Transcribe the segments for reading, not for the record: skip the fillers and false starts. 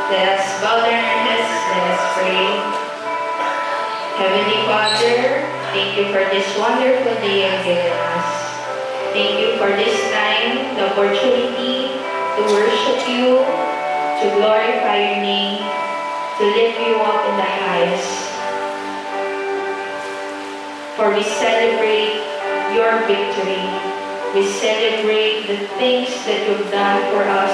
Let us bow down our heads, let us pray. Heavenly Father, thank you for this wonderful day you've given us. Thank you for this time, the opportunity to worship you, to glorify your name, to lift you up in the highest. For we celebrate your victory. We celebrate the things that you've done for us.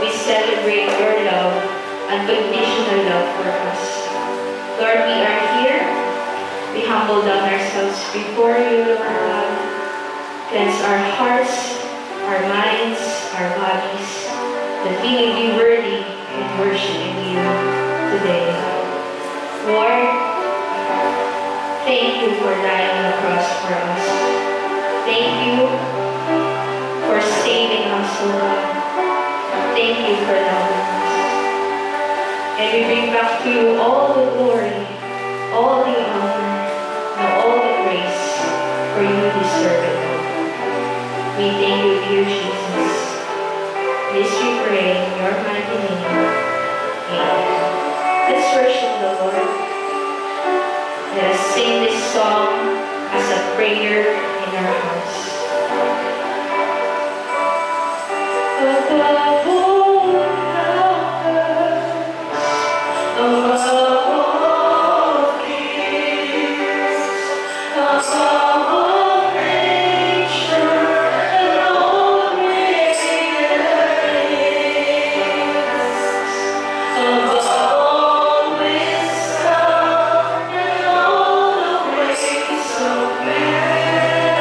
We celebrate your love, unconditional love for us. Lord, we are here. We humble down ourselves before you, Lord God. Cleanse our hearts, our minds, our bodies, that we may be worthy in worshiping you today. Lord, thank you for dying on the cross for us. Thank you for saving us, Lord. Thank you for loving us. And we bring back to you all the glory, all the honor, and all the praise, for you deserve it, Lord. We thank you, dear Jesus. This we pray in your mighty name. Amen. Let's worship the Lord. Let us sing this song as a prayer in our hearts. Above all powers, above all fears, above all nature and all created things, above all wisdom and all the ways of man.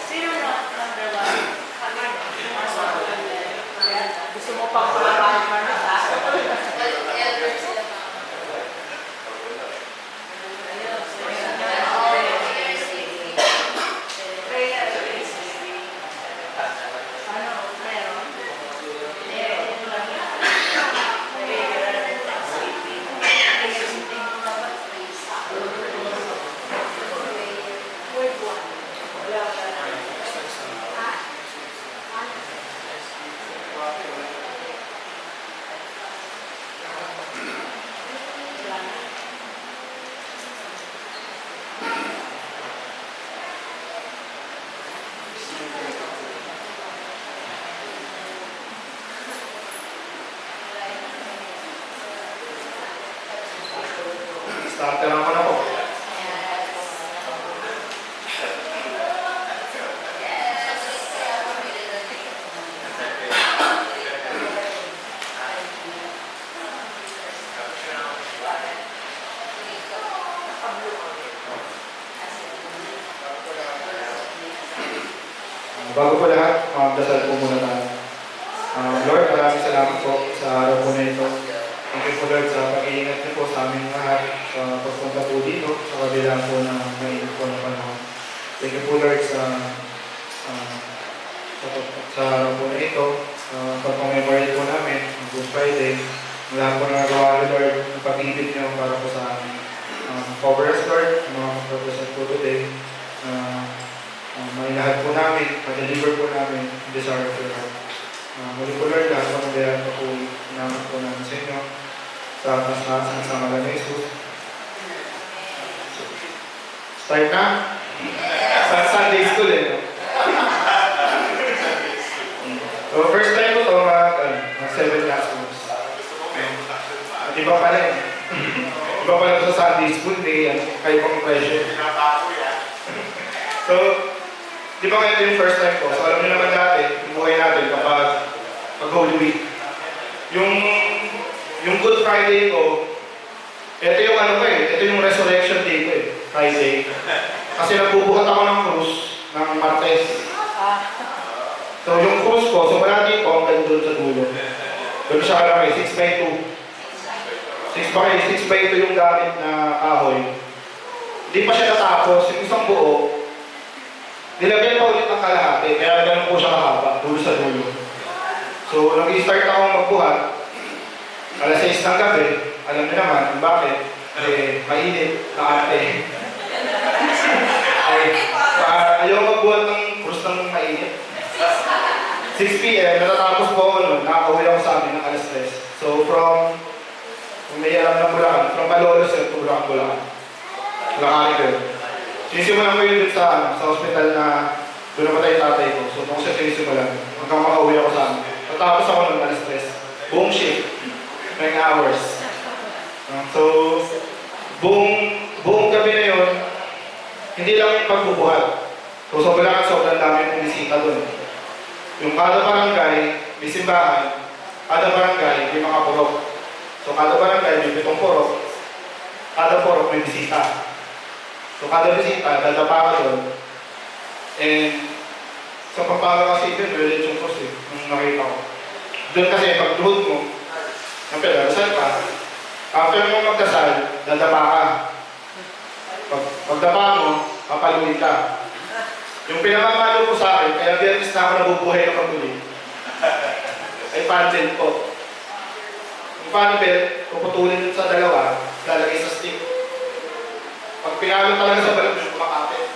Sino na number one? Gusto mo pang palabahan ka na sa ano, meron? Starter lang ko na po. Bago po lahat, magdasal po muna tayo. Lord, maraming salamat po sa araw po na ito. Thank you po Lord sa pag-iingat niyo po sa aming lahat sa pagpunta po dito sa kabila po ng mainit po na panahon. Thank you po Lord sa araw po na ito, pag-commemorate po namin ang Good Friday. Mula po na nagawa ni Lord ang pag-ibig niyo para po sa amin. Cover us Lord, ang mga mag-represent po today. May lahat po namin, ma-deliver po namin in this hour of your heart. Muli po Lord, lahat po magayan po po naman po namin sa inyo. Sa kasanasan sa ngalan ni Jesus. Start na? Sa Sunday school eh. No? So first time po ito mag 7 classrooms. At iba pala eh. Iba pala sa Sunday school, may kayo pang impression. So, di ba ngayon yung first time ko? So alam niyo naman dati, yung buhay natin kapag Holy Week. Yung Good Friday ko, ito yung ano ko eh, ito yung resurrection day ko eh, Friday. Kasi nagbubuhat ako ng krus ng Martes. So yung krus ko, so wala dito, hanggang doon sa dulo. Doon siya alam eh, 6 by 2. 6 by 2 yung gamit na kahoy. Hindi pa siya natapos, yung isang buo, nilagyan pa ulit ng kalahati, kaya ganun po siya kahaba, dulo sa dulo. So nag-start ako magbuhat, alas 6 ng gabi, alam niyo naman kung bakit. Kasi mainit, kaarte. Ayaw magbuhat ng krus ng mainit. 6 p.m. natatapos po ako nun, nakakauwi ako sa amin ng alas 3. So from, kung may alam ng Bulacan, from Malolos to Bulacan. Sinisimulan ko yun sa hospital na doon namatay yung tatay ko. So doon ko siya sinisimulan, hanggang makauwi ako sa amin. Natapos ako nun alas 3. Buong shift. 9 hours. So, buong gabi na yun, hindi lang yung pagbubuhat. So, sobrang dami yung bisita doon. Yung kada barangay, may simbahan, kada barangay, may mga purok. So, kada barangay, may 7 purok. Kada purok, may bisita. So, kada bisita, dadapa ka doon. And, sa papaga kasi doon, may lechong cross eh, nung nakita ko. Doon kasi, pag duhod mo, dasal ka. After mo magdasal, dadapa ka. Pagdapa mo, papaluin ka. Yung pinakamalo po sa akin, kaya Biyernes na ako nabubuhay ng paguli, ay panel po. Yung panel, puputulin sa dalawa, lalagay sa stick. Pag pinalo talaga sa balat, yung kumakapit.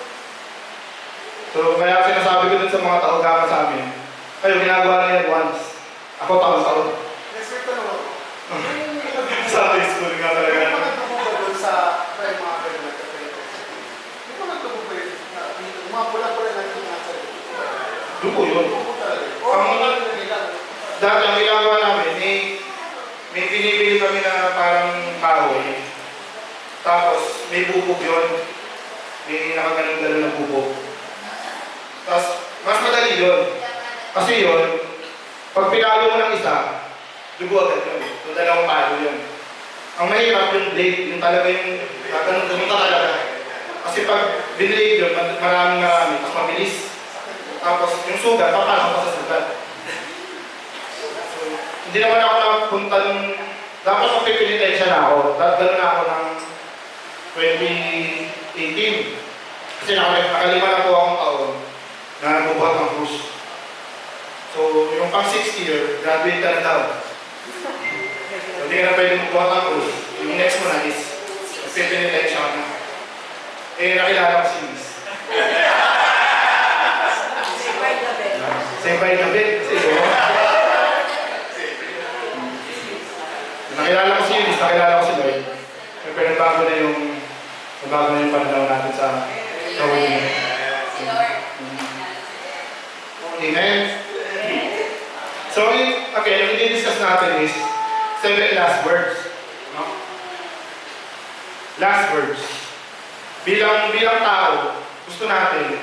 So, kaya sinasabi ko dun sa mga tao-gama sa amin, kayo, ginagawa na yan once. Ako taon-taon. Sunday school nga talaga. Sa mga ganun, Dugo yun. Dati ang ginagawa namin, may binibili kami na parang kahoy. Tapos may bubog yun. May nakaganon-ganon na bubog. Tapos mas madali yun. Kasi yun, pag pinalo mo ng isa, dugo agad yun. So dalawang palo yun. Ang mahirap yung blade, yung talaga yung ganun talaga. Kasi pag binlade yun, maraming, mas mabilis. Tapos yung sugat, papasok pa sa sugat. So, hindi naman ako nakapunta nung, dapat magpipilitensya na ako. Gano'n na ako ng 2018. Kasi nakalima na po akong taon na nabubuhat ng cruise. So, yung pang 6th year, graduate ka na daw. So, hindi ka na pwede magbuhat ng cruise. Yung next mo na is, magpipilitensya ka na. Eh, nakilala ko si Miss. Say bye na bit. Kasi yun. Nakilala ko si Miss, nakilala ko si Lloyd. Pero nagbago na yung pananaw natin sa wedding. Amen. So, okay, yung i-discuss natin is 7 last words. No? Last words. Bilang tao, gusto natin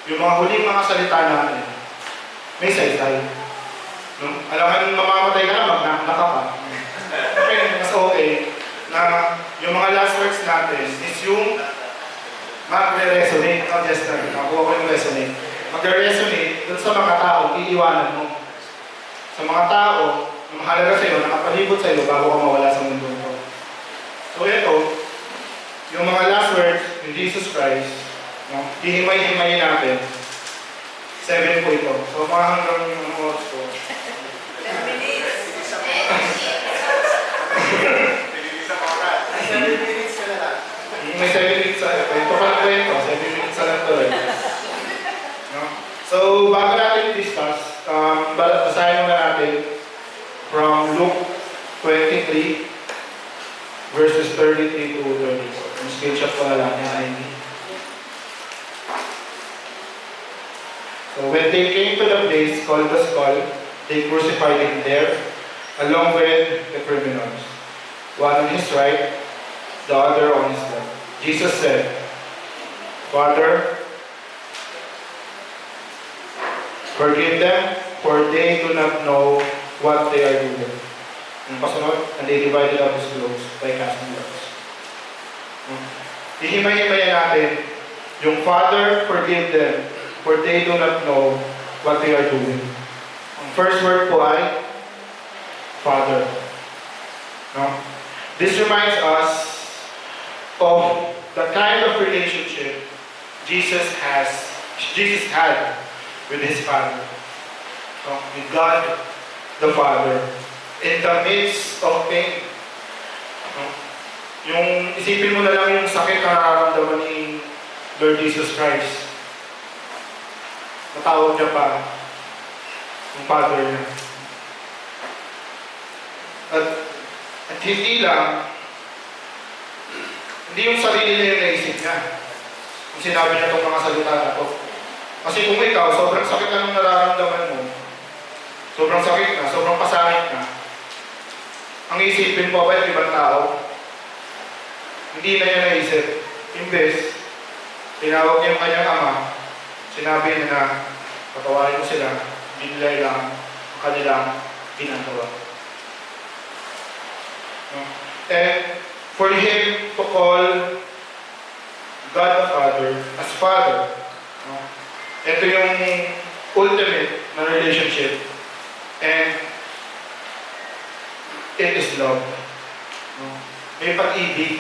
yung mga huling mga salita natin may saysay. No? Alam mo, mamamatay ka na, magnak ka pa. Okay, mas okay na yung mga last words natin is yung magre-resonate. Not just na, nakuha ko yung resonate. Magre-resonate dun sa mga tao, iiwanan mo. Sa mga tao, na mahalaga sa'yo, nakapalibot sa'yo bago ka mawala sa mundo ko. So ito, yung mga last words ni Jesus Christ, no, hihimay-himayin natin. 7 po ito. So mga hanggang yung oras ko. 10 minutes. 7 minutes ka na lang. May 7 minutes sa ito pa na kwento. 7 minutes na lang tuloy. No? So bago natin discuss, basahin muna natin from Luke 23 verses 33 to 34. Yung screenshot ko na lang yung ID. So when they came to the place called the Skull, they crucified him there, along with the criminals, one on his right, the other on his left. Jesus said, Father, forgive them, for they do not know what they are doing. Ang kasunod, and they divided up his clothes by casting lots. Ihimay-himayan natin, yung Father, forgive them, for they do not know what they are doing. Ang first word po ay Father. No? This reminds us of the kind of relationship Jesus had with his Father. No? With God the Father. In the midst of pain. No? Yung isipin mo na lang yung sakit na nararamdaman ni Lord Jesus Christ. Natawag niya pa yung Father niya. At hindi yung sarili niya yung naisip niya. Kung sinabi niya itong mga salita na to. Kasi kung ikaw, sobrang sakit na nung nararamdaman mo, sobrang sakit na, sobrang pasakit na, ang isipin mo ba yung ibang tao? Hindi na niya naisip. Imbes, tinawag niya yung kanyang ama, sinabi niya na patawarin mo sila, binilay lang ang kanilang ginagawa. No? And for him to call God the Father as Father, no? Ito yung ultimate na relationship, and it is love. No? May pag-ibig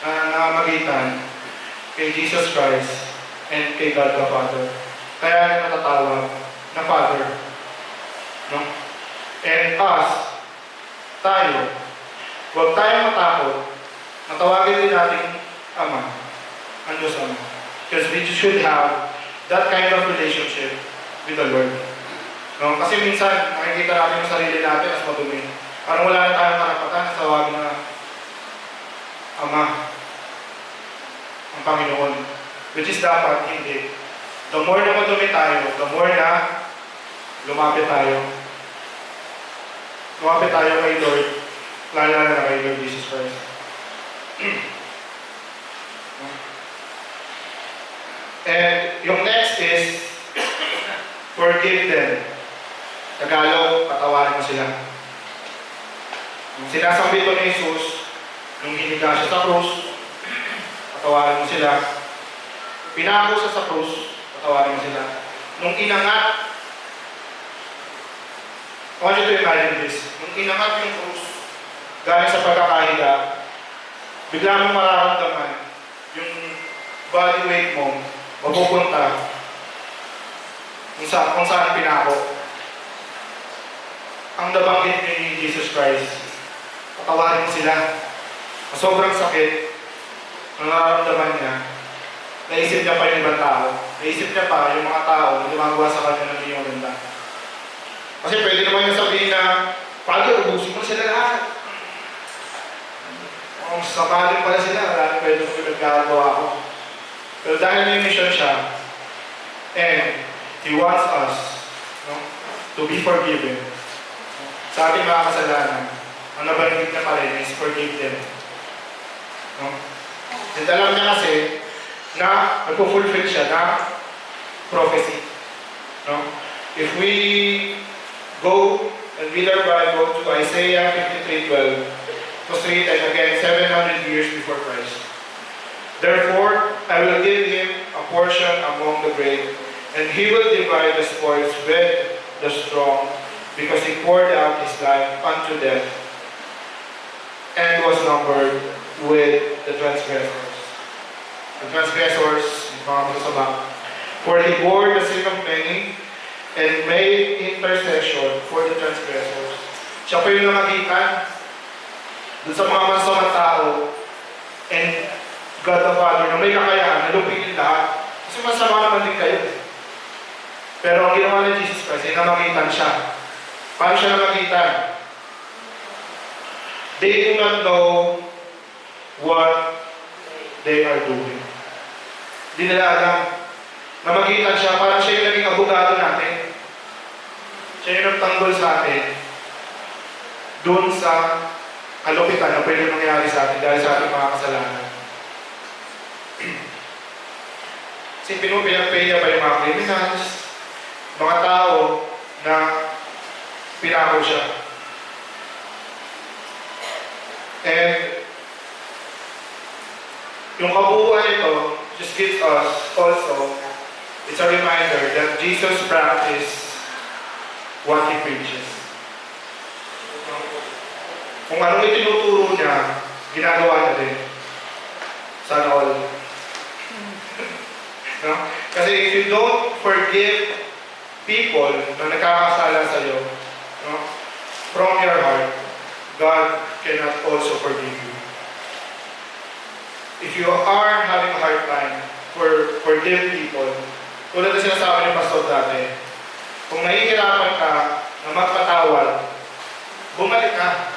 na nakamagitan kay Jesus Christ and kay God the Father. Kaya niya natatawag na Father. No? And us, tayo, huwag tayong matakot na tawagin din nating Ama, ang Diyos Ama. Because we should have that kind of relationship with the Lord. No? Kasi minsan, nakikita natin yung sarili natin as madumi. Parang wala na tayong karapatan na tawagin na Ama, ang Panginoon. Which is dapat hindi. The more na madumi tayo, the more na lumapit tayo. Lumapit tayo kay Lord, lalo na kay Lord Jesus Christ. And yung next is, forgive them. Tagalog, patawarin mo sila. Sinasambit ko ni Jesus, nung hiniga siya sa krus, patawarin mo sila. Pinako siya sa krus, patawarin mo sila. Nung inangat, I want you to imagine this. Nung inangat yung krus, galing sa pagkakahiga, bigla mong mararamdaman yung body weight mo, mapupunta kung saan pinako. Ang nabanggit ni Jesus Christ, patawarin mo sila. Sobrang sakit, ang nararamdaman niya, naisip niya pa yung ibang tao. Naisip niya pa yung mga tao na lumagawa sa kanya ng hindi maganda. Kasi pwede naman niya sabihin na, Father, ubusin mo sila lahat. Kung sapaling pala sila, marami pwede mo pinagkagawa ko. Pero dahil may mission siya, and He wants us to be forgiven. Sa ating mga kasalanan, ang nabanggit niya pa rin is forgive them. And alam niya kasi na nagpo-fulfill siya na prophecy. If we go and read our Bible to Isaiah 53:12, it was written again 700 years before Christ. Therefore, I will give him a portion among the great, and he will divide the spoils with the strong, because he poured out his life unto death, and was numbered with the transgressors. The transgressors, mga masasama. For he bore the sin of many, and made intercession for the transgressors. Siya po yung namagitan dun sa mga masasamang tao, and God the Father, na may kakayahan, na lupitin lahat. Kasi masama naman din kayo. Pero ang ginawa ni Jesus Christ, ay namagitan siya. Paano siya namagitan? They do not know what they are doing. Hindi nila alam. Namagitan siya, parang siya yung naging abogado natin. Siya yung nagtanggol sa atin doon sa kalupitan na pwede mangyari sa atin dahil sa ating mga kasalanan. Kasi pinagpay niya pa yung mga criminals, mga tao na pinako siya. And yung kabuuan nito just gives us also, it's a reminder that Jesus practiced what He preaches. Kung anong itinuturo niya, ginagawa niya din. Sana all. No? Kasi if you don't forgive people na nagkakasala sa iyo, from your heart, God cannot also forgive you. If you are having a hard time forgive people, tulad na sinasabi ni Pastor dati, kung nahihirapan ka na magpatawad, bumalik ka.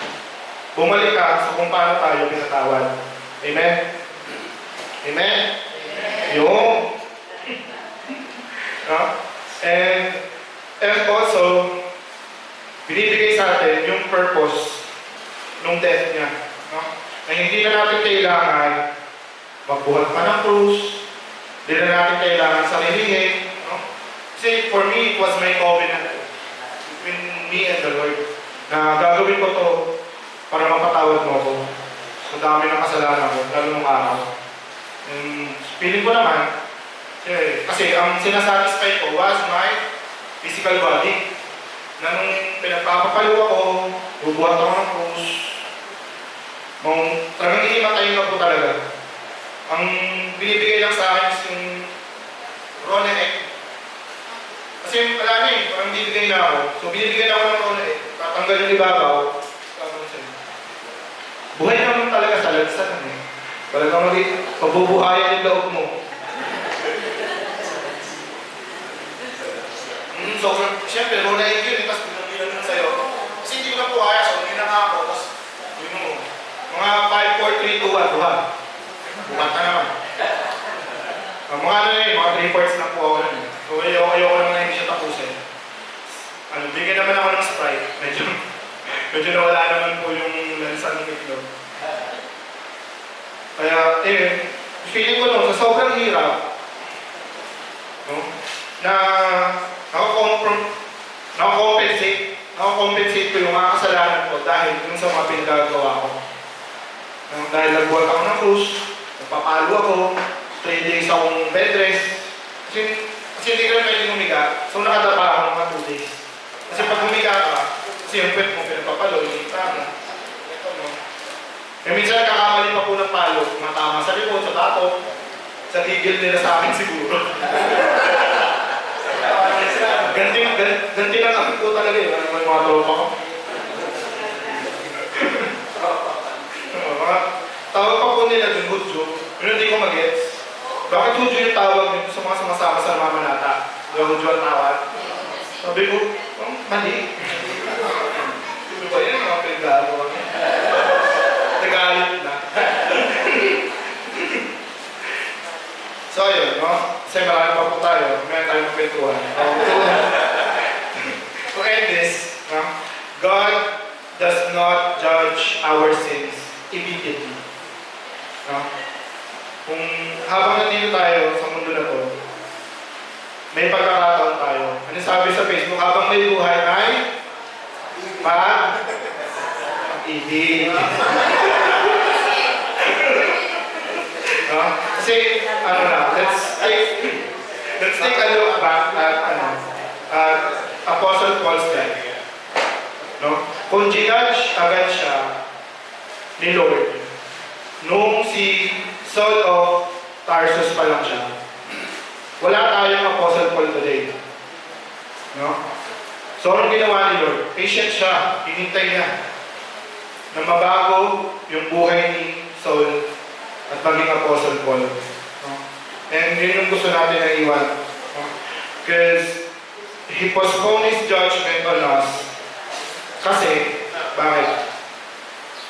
Bumalik ka sa kung paano tayo pinatawad. Amen? Amen? Yung. And also, binibigay sa atin yung purpose ng death niya. Na hindi na natin kailangan magbuhat pa ng krus, hindi na natin kailangan sarilihin. Kasi for me, it was my covenant between me and the Lord na gagawin ko to para mapatawad mo ako sa dami ng kasalanan ko, lalo nung araw. Feeling ko naman, kasi ang sinasatisfy ko was my physical body. Na nung pinagpapapalo ako, bubuhat ako ng krus, talagang iimatayin na po talaga. Ang binibigay lang sa akin is yung raw na egg. Kasi wala na parang bibigay na ako. So binibigay na ako ng raw na egg, tatanggal yung ibabaw, buhay naman talaga sa lagsan Wala kang mabubuhayan yung loob mo. So, siyempre, raw na egg yun, tapos pinagbilan mo sa'yo. Kasi hindi ko na po kaya, so hindi na nga ako, tapos yun mo. Mga 5, 4, 3, 2, 1, buhat. Buhat na naman. Mga ano na yun, mga 3 parts lang po ako nun. Medyo nawala naman po yung lansa ng itlog. Kaya, feeling ko no, sa sobrang hirap, no, na nakakompensate ko yung mga kasalanan ko dahil yung sa mga pinagagawa ko. Dahil nagbuhat ako ng krus, nagpapalo ako, 3 days akong bed rest. Kasi hindi ka rin pwede humiga, so nakadapa ako ng mga 2 days. Kasi pag humiga ka, kasi yung pwede mo pinagpapalo, yung tama. Minsan nakakamali pa po ng palo, matama sa likod, sa bato, sa tigil nila sa akin siguro. Ganti lang ako po talaga yun, ano yung mga tropa ko. Tawag pa po nila dun, Hudyo. Pero hindi ko mag-gets. Bakit Hudyo yung tawag nito sa mga sumasama sa Mamanata? Yung Hudyo ang tawag. Sabi ko, mali. Ano ba yan? Mga pinagagawa niya. Nagalit na. So yun, no? Kasi marami pa po tayo. Meron tayong kapintuhan. To end this, no? God does not judge our sins immediately. No? Kung habang nandito tayo sa mundo na to, may pagkakataon tayo. Ano sabi sa Facebook? Habang may buhay ay pag-ibig. No? Kasi, ano na, let's take a look back at Apostle Paul's life. No? Kung ginudge agad siya ni Lord, nung si Saul of Tarsus pa lang siya, wala tayong Apostle Paul today. No? So, anong ginawa ni Lord? Patient siya, hinintay niya na mabago yung buhay ni Saul at maging Apostle Paul. No? And yun yung gusto natin na iwan. No? Because he postponed his judgment on us. Kasi, bakit?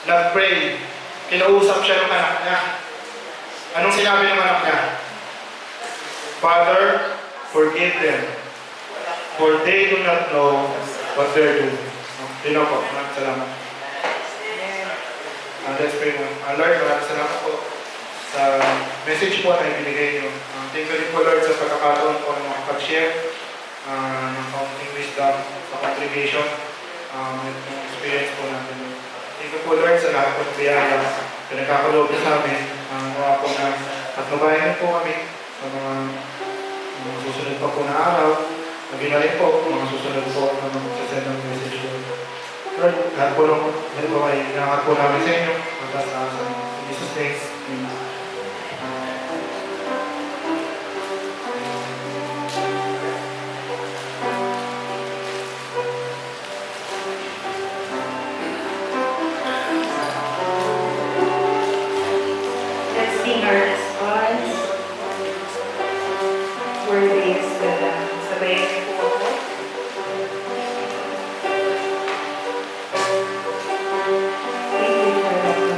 Nag-pray. Kinausap siya ng anak niya. Anong sinabi ng anak niya? Father, forgive them, for they do not know what they're doing. Yun ako. Maraming salamat. Let's pray mo. Lord, maraming salamat po sa message po na ibinigay niyo. Thank you rin po, Lord, sa pagkakataon po ng makapag-share ng counting wisdom sa congregation. Yung experience po natin. Thank you po, Lord, sa lahat po ng biyaya na nagkakaloob na sa amin. Mga po na patnubayan po kami sa mga susunod pa po na araw. Maging na rin po, mga susunod po na magsasend ng message po. Lord, lahat po nung inaangat po namin sa inyo. Magkasama sa Jesus' name. Amen. Let's sing our response. Worthy is the Lamb. Sabayin niyo po ako. Thank you for that.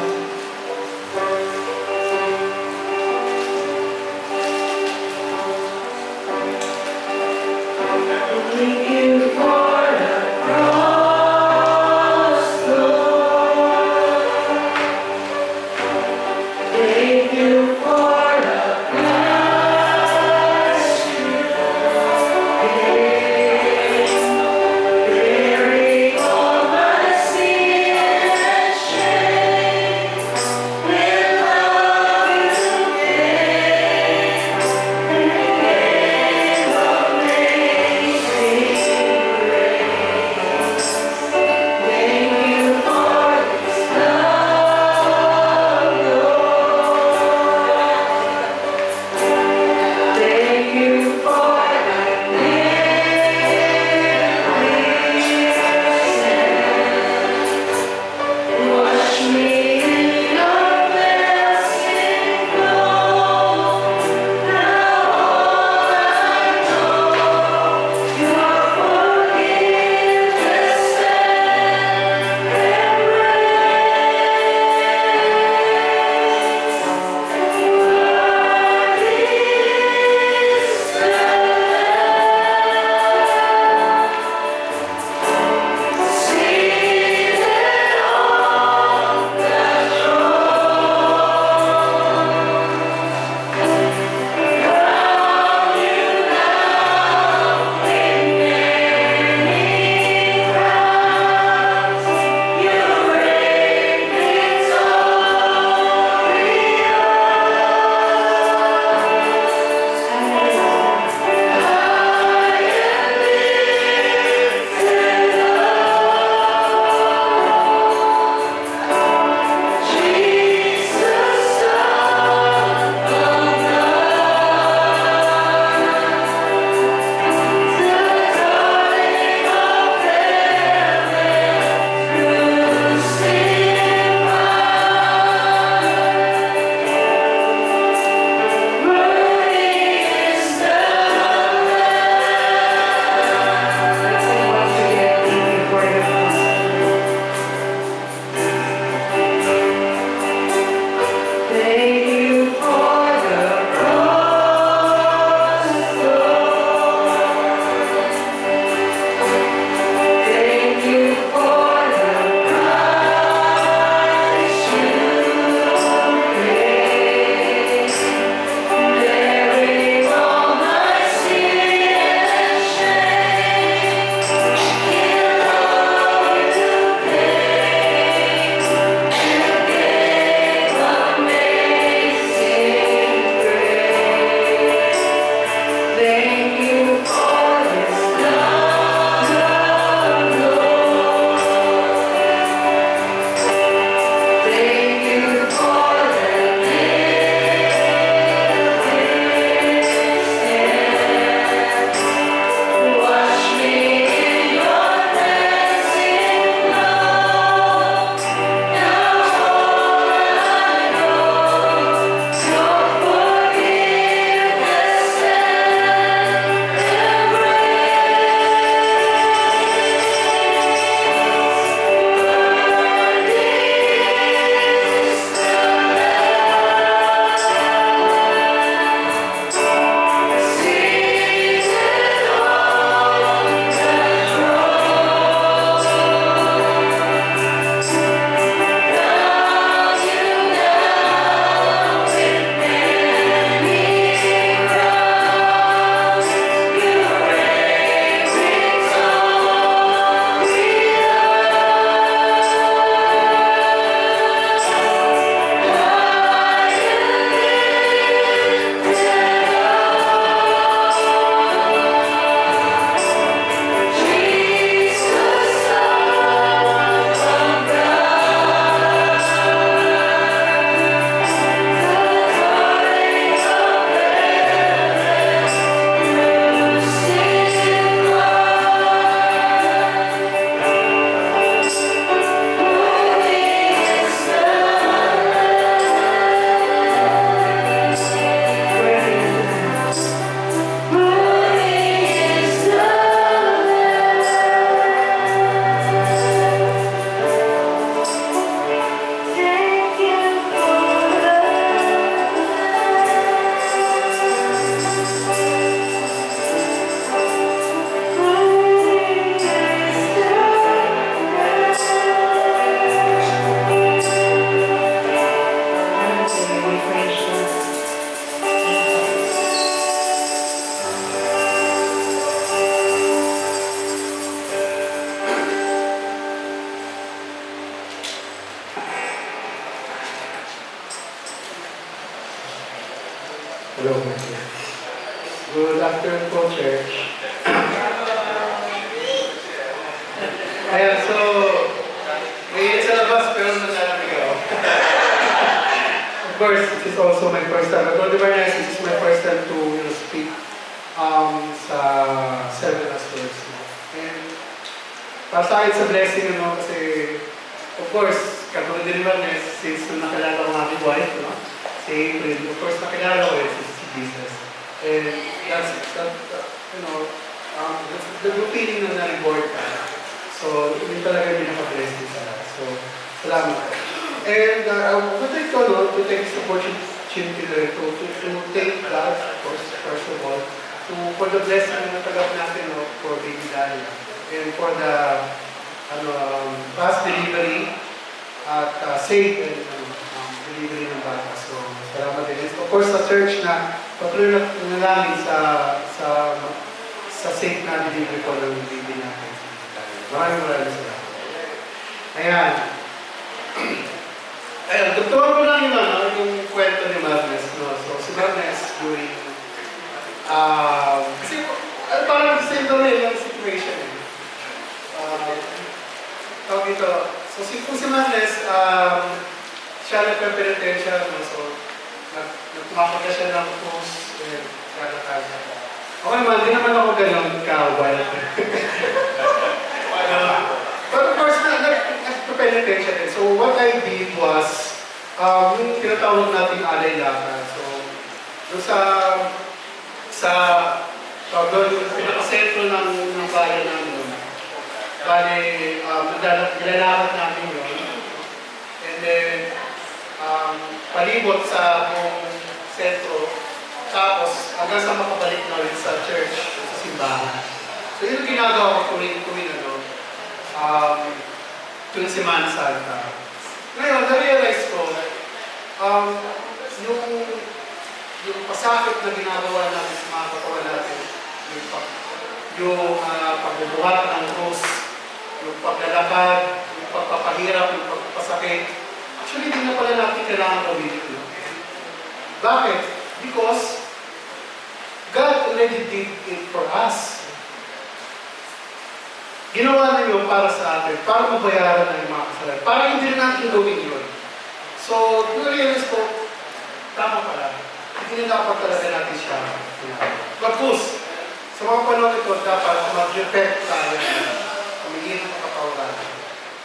Good afternoon po, church. Ayan, so, may sa labas pero naglalamig ako. Of course, this is also my first time. But Lord Barnes, this is my first time to speak sa Seven Pastors. And para sa akin, it's a blessing, kasi of course, katulad din naman, since nung nakilala ko ang aking wife, si April, of course, nakilala ko si Jesus. And that's the feeling na na-reward ka. So, yun talaga yung pinaka-bless din sa lahat. So, salamat. And I would like to take this opportunity to thank God, of course, first of all, for the blessing na tagap natin for Baby Dahlia. And for the fast delivery at safe and delivery ng bata. So, salamat din. Of course, sa church na patuloy na namin sa safe na delivery ko ng baby natin. Maraming salamat. Ayan. Ayan, doktor ko lang yung kwento ni Magnus. So, si Magnus during kasi parang the same rin yung situation. Tawag ito. So, kung si Magnus, siya nagpe-penitensya, so, nagpumakot na siya ng post, and siya nakasya. Okay man, di naman ako ganun ka-wild. But of course, nagpe-penitensya din. So, what I did was, yung tinatawag nating alay lakad. So, doon doon, pinakasentro ng bayan namin. Bale, nilalakad namin yun. And then, palibot sa buong sentro. Tapos, hanggang sa makabalik na ulit sa church, sa simbahan. So, yun ang ginagawa ko tuwing tuwing Semana Santa. Ngayon, na-realize ko, yung pasakit na ginagawa natin sa mga katawan natin, yung pagbubuhat ng krus, yung paglalakad, yung pagpapahirap, yung pagpapasakit, actually, hindi na pala natin kailangan gawin ito. Bakit? Because God already did it for us. Ginawa na yun para sa atin, para mabayaran na yung mga kasalanan, para hindi na natin gawin yun. So, na-realize ko, tama pala. Hindi na dapat talaga natin siya. Pagkus, sa mga panahon ito, dapat mag-reflect tayo na pamilin ng kapatawaran.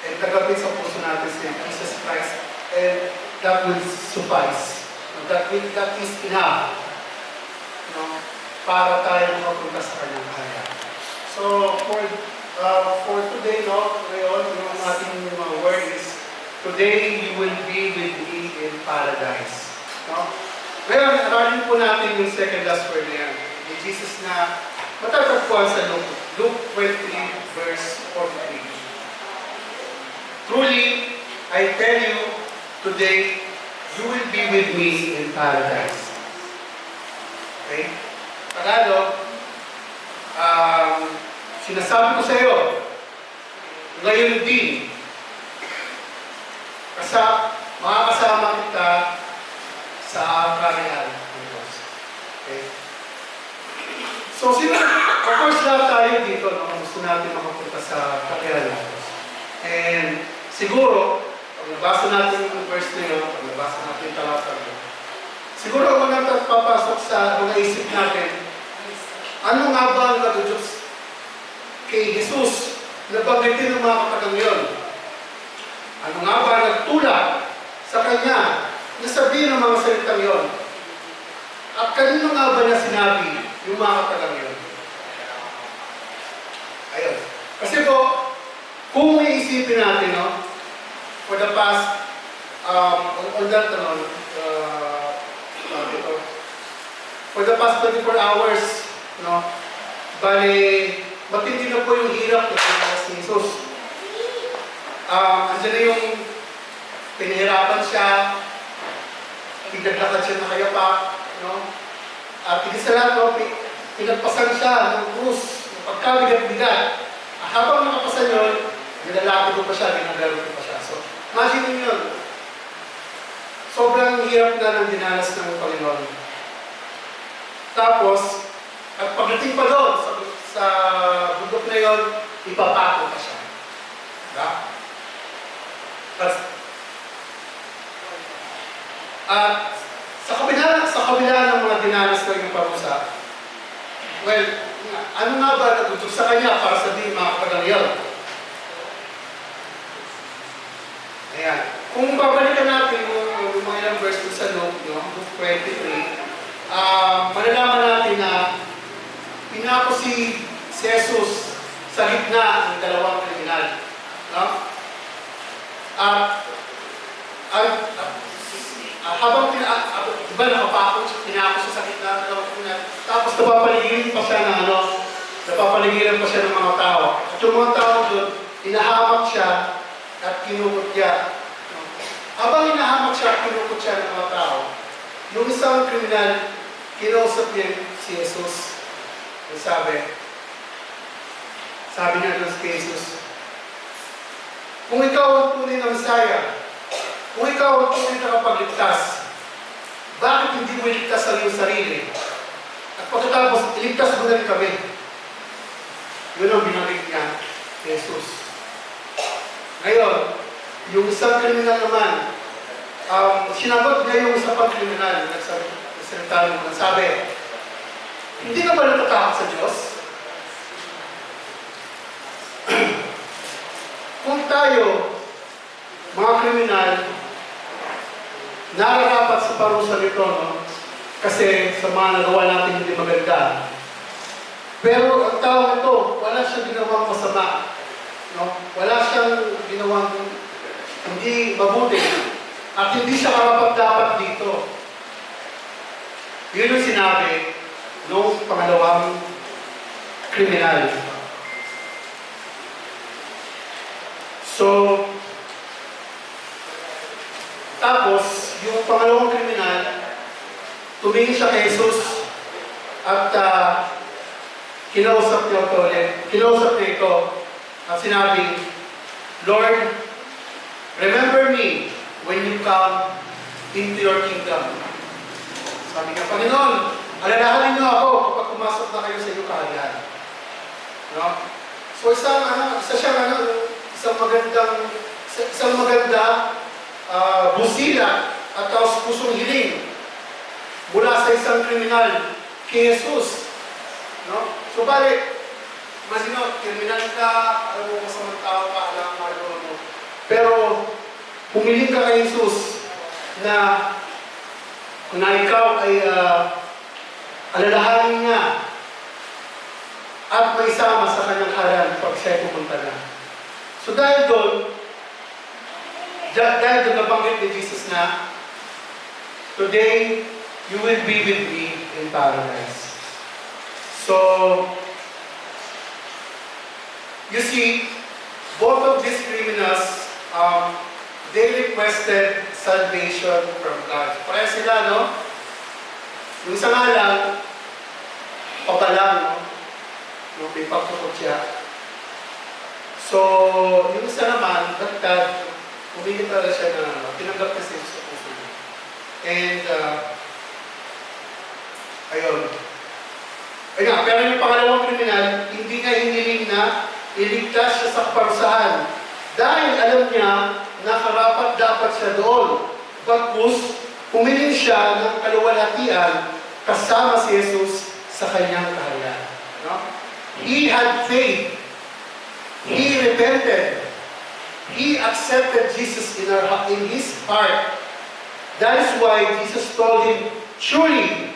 And tagapin sa puso natin si Jesus Christ, and that will suffice. That is enough. Para tayo makapunta sa kanyang kaya. So, for today, ngayon, yung ating word is, today you will be with me in paradise. Ngayon, aralin po natin yung second last word na yan. Ni Jesus na matatagpuan sa Luke 23, verse 43. Truly, I tell you, today, you will be with me in paradise. Okay? Tagalog, sinasabi ko sa iyo, ngayon din, makakasama kita sa karayhan ng Diyos. Okay? So, of course, lahat tayo dito, gusto natin makapunta sa karayhan ng Diyos. And siguro, pag nabasa natin yung verse na yun, pag nabasa natin yung talata mo, siguro ang mga papasok sa mga isip natin, ano nga ba ang nag-Diyos kay Jesus na banggitin ng mga katagang yun? Ano nga ba nagtulak sa Kanya na sabihin ng mga salitang yun? At kanino nga ba niya sinabi yung mga katagang yun? Ayun. Kasi po, kung may isipin natin, for the past, for the past 24 hours, bali, matindi na po yung hirap na pinakas ni Jesus. Andiyan na yung pinahirapan siya, pinaglakad siya na kayapak, at higit sa lahat, pinagpasan siya ng krus, ng pagkabigat-bigat. Habang nakapasan yun, nilalapit ko pa siya, ginagaro ko pa siya. So, imagine yun. Sobrang hirap na ng dinanas ng Panginoon. Tapos, at pagdating pa doon, sa bundok na yun, ipapako pa siya. Diba? At sa kabila ng mga dinanas na yung parusa, well, ano nga ba nagutok sa kanya para sabihin mga kapatid yun? Ayan. Kung babalikan natin yung mga ilang verse doon sa Luke, Luke 23, malalaman natin na pinako si Jesus sa gitna ng dalawang kriminal. No? Habang diba nakapako siya sa gitna ng dalawang kriminal, tapos napapaligiran pa siya ng napapaligiran pa siya ng mga tao. At yung mga tao doon, inahamak siya at kinukot niya. Habang inahamak siya at kinukot siya ng mga tao, yung isang kriminal, kinausap niya si Jesus. Yung sabi niya doon kay Jesus, kung ikaw ang tunay na Messiah, kung ikaw ang tunay na kapagligtas, bakit hindi mo iligtas ang iyong sarili? At pagkatapos, iligtas mo na rin kami. Yun ang binalik niya kay Jesus. Ngayon, yung isang kriminal naman, sinagot niya yung isang pang kriminal, nagsabi, hindi ka ba natatakot sa Diyos? Kung tayo, mga kriminal, nararapat sa parusa nito, no? Kasi sa mga nagawa natin hindi maganda. Pero ang tao ito, wala siyang ginawang masama. No? Wala siyang ginawang hindi mabuti. At hindi siya karapat-dapat dito. Yun ang sinabi nung pangalawang kriminal. So, tapos, yung pangalawang kriminal, tumingin siya kay Jesus at kinausap niya ito ulit. Kinausap niya ito at sinabi, Lord, remember me when you come into your kingdom. Sabi niya, Panginoon, alalahanin niyo ako kapag pumasok na kayo sa iyong kaharian. No? So isang maganda busila at taos pusong hiling mula sa isang kriminal kay Jesus. No? So balik, kriminal ka, alam mo masamang tao ka, alam mo. Pero pumiling ka kay Jesus na ikaw ay alalahanin niya at may sama sa kanyang haran pag siya pupunta na. So dahil doon nabanggit ni Jesus na, today, you will be with me in paradise. So, you see, both of these criminals, they requested salvation from God. Pareha sila, no? Yung isa nga lang, pabalang, no? Yung may pagkukot siya. So, yung isa naman, dagdag, humigit talaga siya na tinanggap na siya sa puso niya. And, ayun. Ayun, pero yung pangalawang kriminal, hindi niya hiniling na iligtas siya sa kaparusahan. Dahil alam niya na karapat dapat siya doon. Bagkus, humiling siya ng kaluwalhatian kasama si Jesus sa kanyang kaharian. No? He had faith. He repented. He accepted Jesus in his heart. That is why Jesus told him, truly,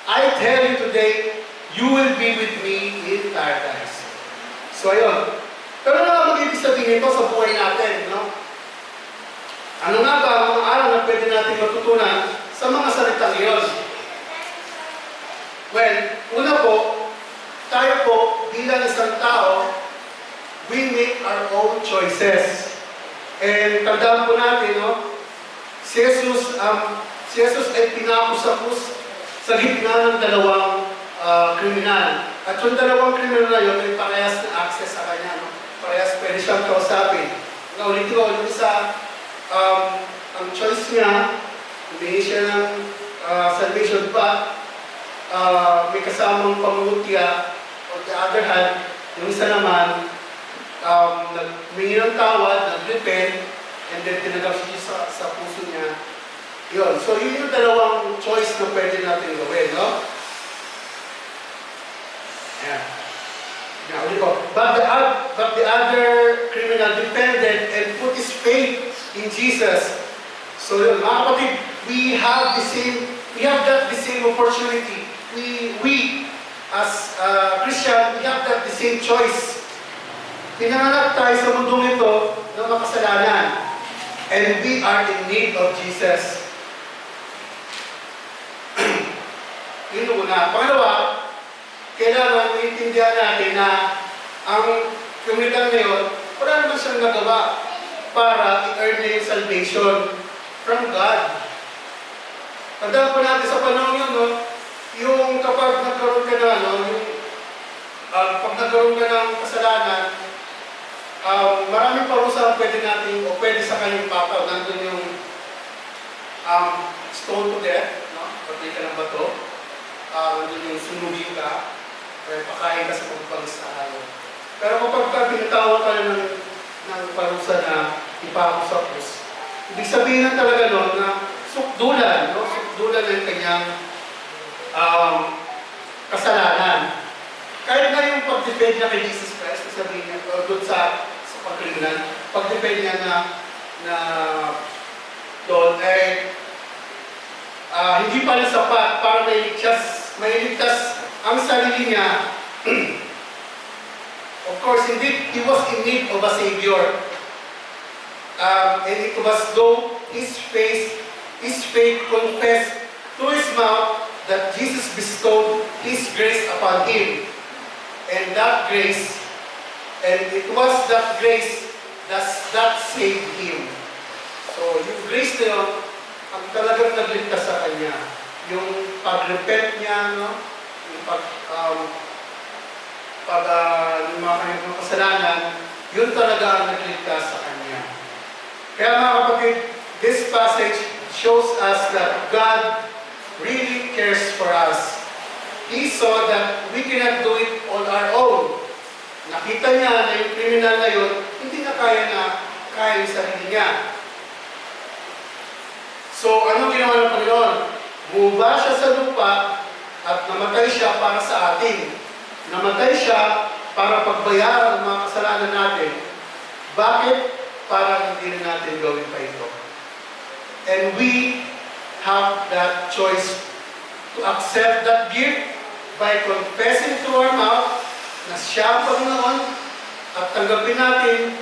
I tell you today, you will be with me in paradise. So ayun. Pero ano nga mag-ibig sabihin ito sa buhay natin, no? Ano nga ba ang mga aral na pwede natin matutunan sa mga salitang iyon? Well, una po, tayo po bilang isang tao, we make our own choices. And tandaan po natin, no? Si Jesus ay pinako sa krus sa gitna ng dalawang kriminal. At yung dalawang kriminal na yun ay parehas na access sa kanya. No? Parehas pwede siyang kausapin. Naulit ko, yung isa, ang choice niya, humingi siya ng salvation, but may kasamang pangungutya. On the other hand, yung isa naman, nagmingi ng tawad, nag-repent, and then tinanggap siya sa puso niya. Yun. So, yun yung dalawang choice na pwede natin gawin, no? Ayan. Now, ulit ko. But the other criminal depended and put his faith in Jesus. So, yun, mga kapatid, we have the same opportunity. We as Christian, we have the same choice. Pinanganak tayo sa mundong ito ng makasalanan. And we are in need of Jesus. Yun yung una. Pangalawa, kailangan maintindihan natin na ang komunidad ngayon, wala naman siyang nagawa para i-earn na yung salvation from God. Tandaan po natin sa panahon yun, no? Yung kapag nagkaroon ka na, pag nagkaroon ka ng kasalanan, maraming parusa ang pwede natin, o pwede sa kanyang papa. Nandun yung stone to death, no? Patay ka ng bato. Nandun yung sunugin ka, o pakain ka sa pagpagis na araw. Pero kapag ka pinatawag ka ng parusa na ipako sa krus, ibig sabihin na talaga no, na sukdulan, no? Sukdulan ng kanyang kasalanan. Kahit na yung pag-depend niya kay Jesus Christ, sabihin niya, doon sa pagkriminal, pag-depend niya na doon, hindi pa rin sapat para mailigtas ang sarili niya. Of course, indeed, he was in need of a Savior. And it was though his faith confessed to his mouth that Jesus bestowed His grace upon him. And that grace, and it was that grace that saved him. So, yung grace na yun, ang talagang nagligtas sa kanya. Yung pag-repent niya, no? Yung yung mga kanyang kasalanan, yun talaga ang nagligtas sa kanya. Kaya mga kapatid, this passage shows us that God really cares for us. He saw that we cannot do it on our own. Nakita niya na yung kriminal na yun, hindi na kaya yung sarili niya. So, anong ginawa ng Panginoon? Bumaba siya sa lupa at namatay siya para sa atin. Namatay siya para pagbayaran ang mga kasalanan natin. Bakit? Para hindi na natin gawin pa ito. And we have that choice to accept that gift by confessing to our mouth na siya ang Panginoon at tanggapin natin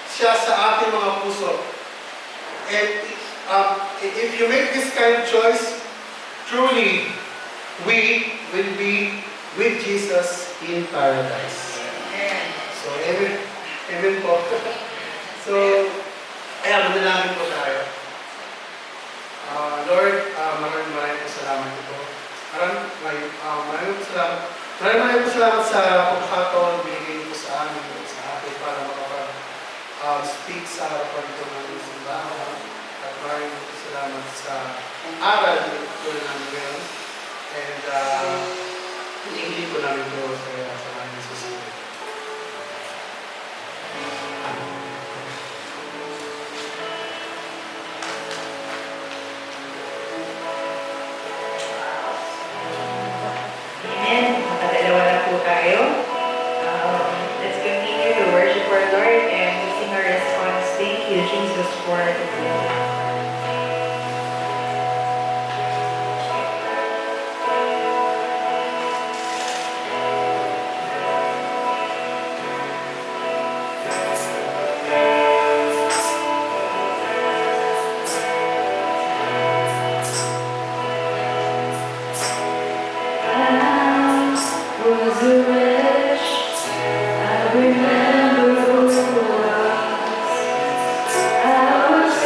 siya sa ating mga puso. And if you make this kind of choice, truly, we will be with Jesus in paradise. So, amen. Amen po. So, ayan, manalangin po tayo. Lord, maraming po salamat po. Maraming po salamat sa pagkakataon binigay niyo po sa amin, sa atin para makapag-speak sa harapan ito ng simbahan. At maraming po salamat sa aral na tutuloy namin ngayon. And hinihingi po namin po sa kanyang susunod. Amen. Makadalawa na po tayo. Let's continue to worship our Lord and sing our response. Thank you, Jesus, for the gift. I remember who I was.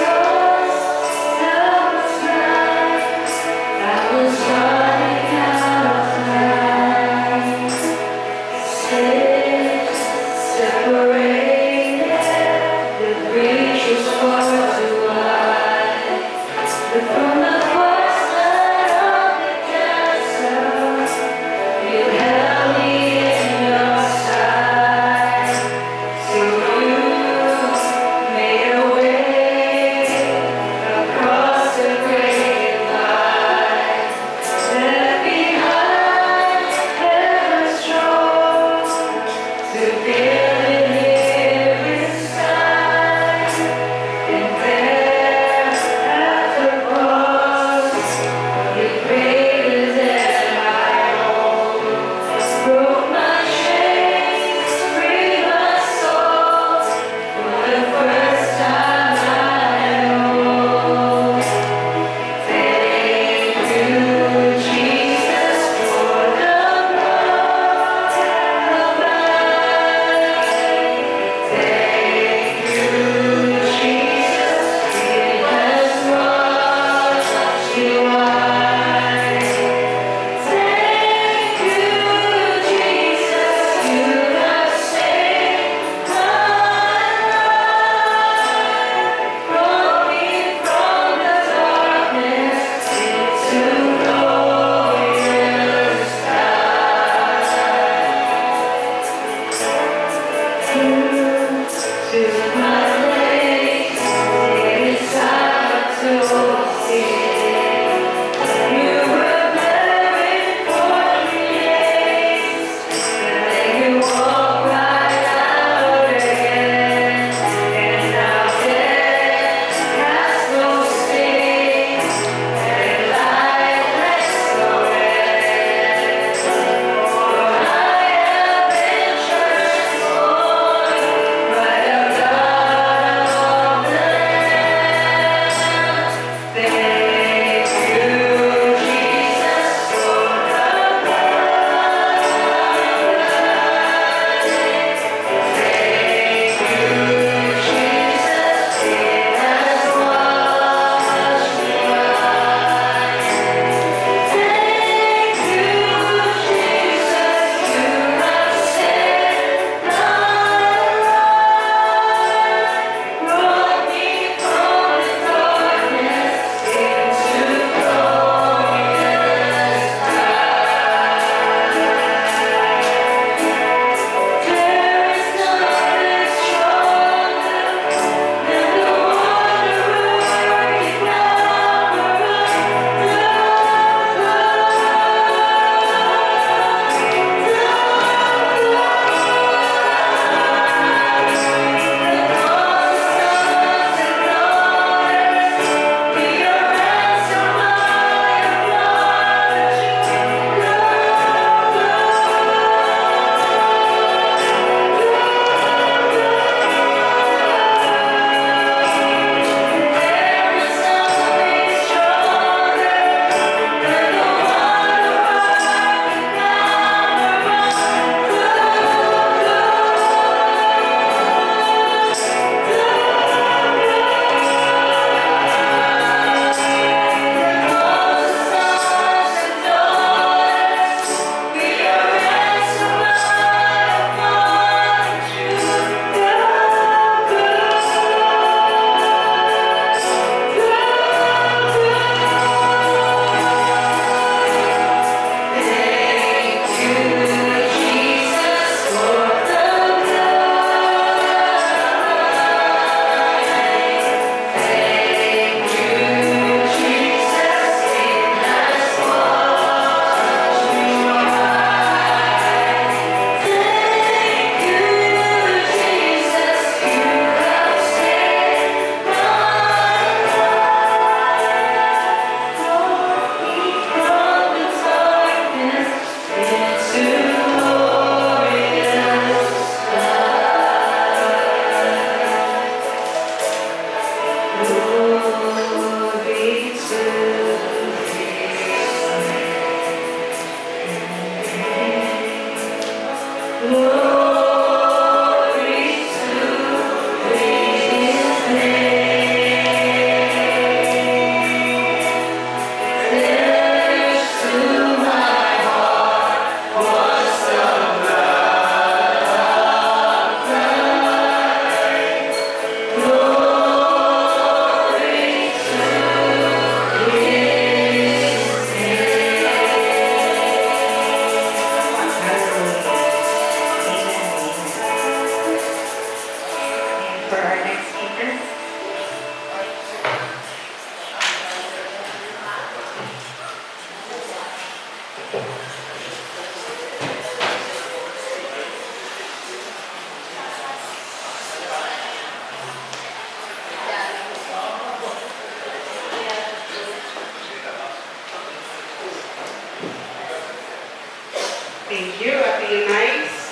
Thank you, Ate Eunice.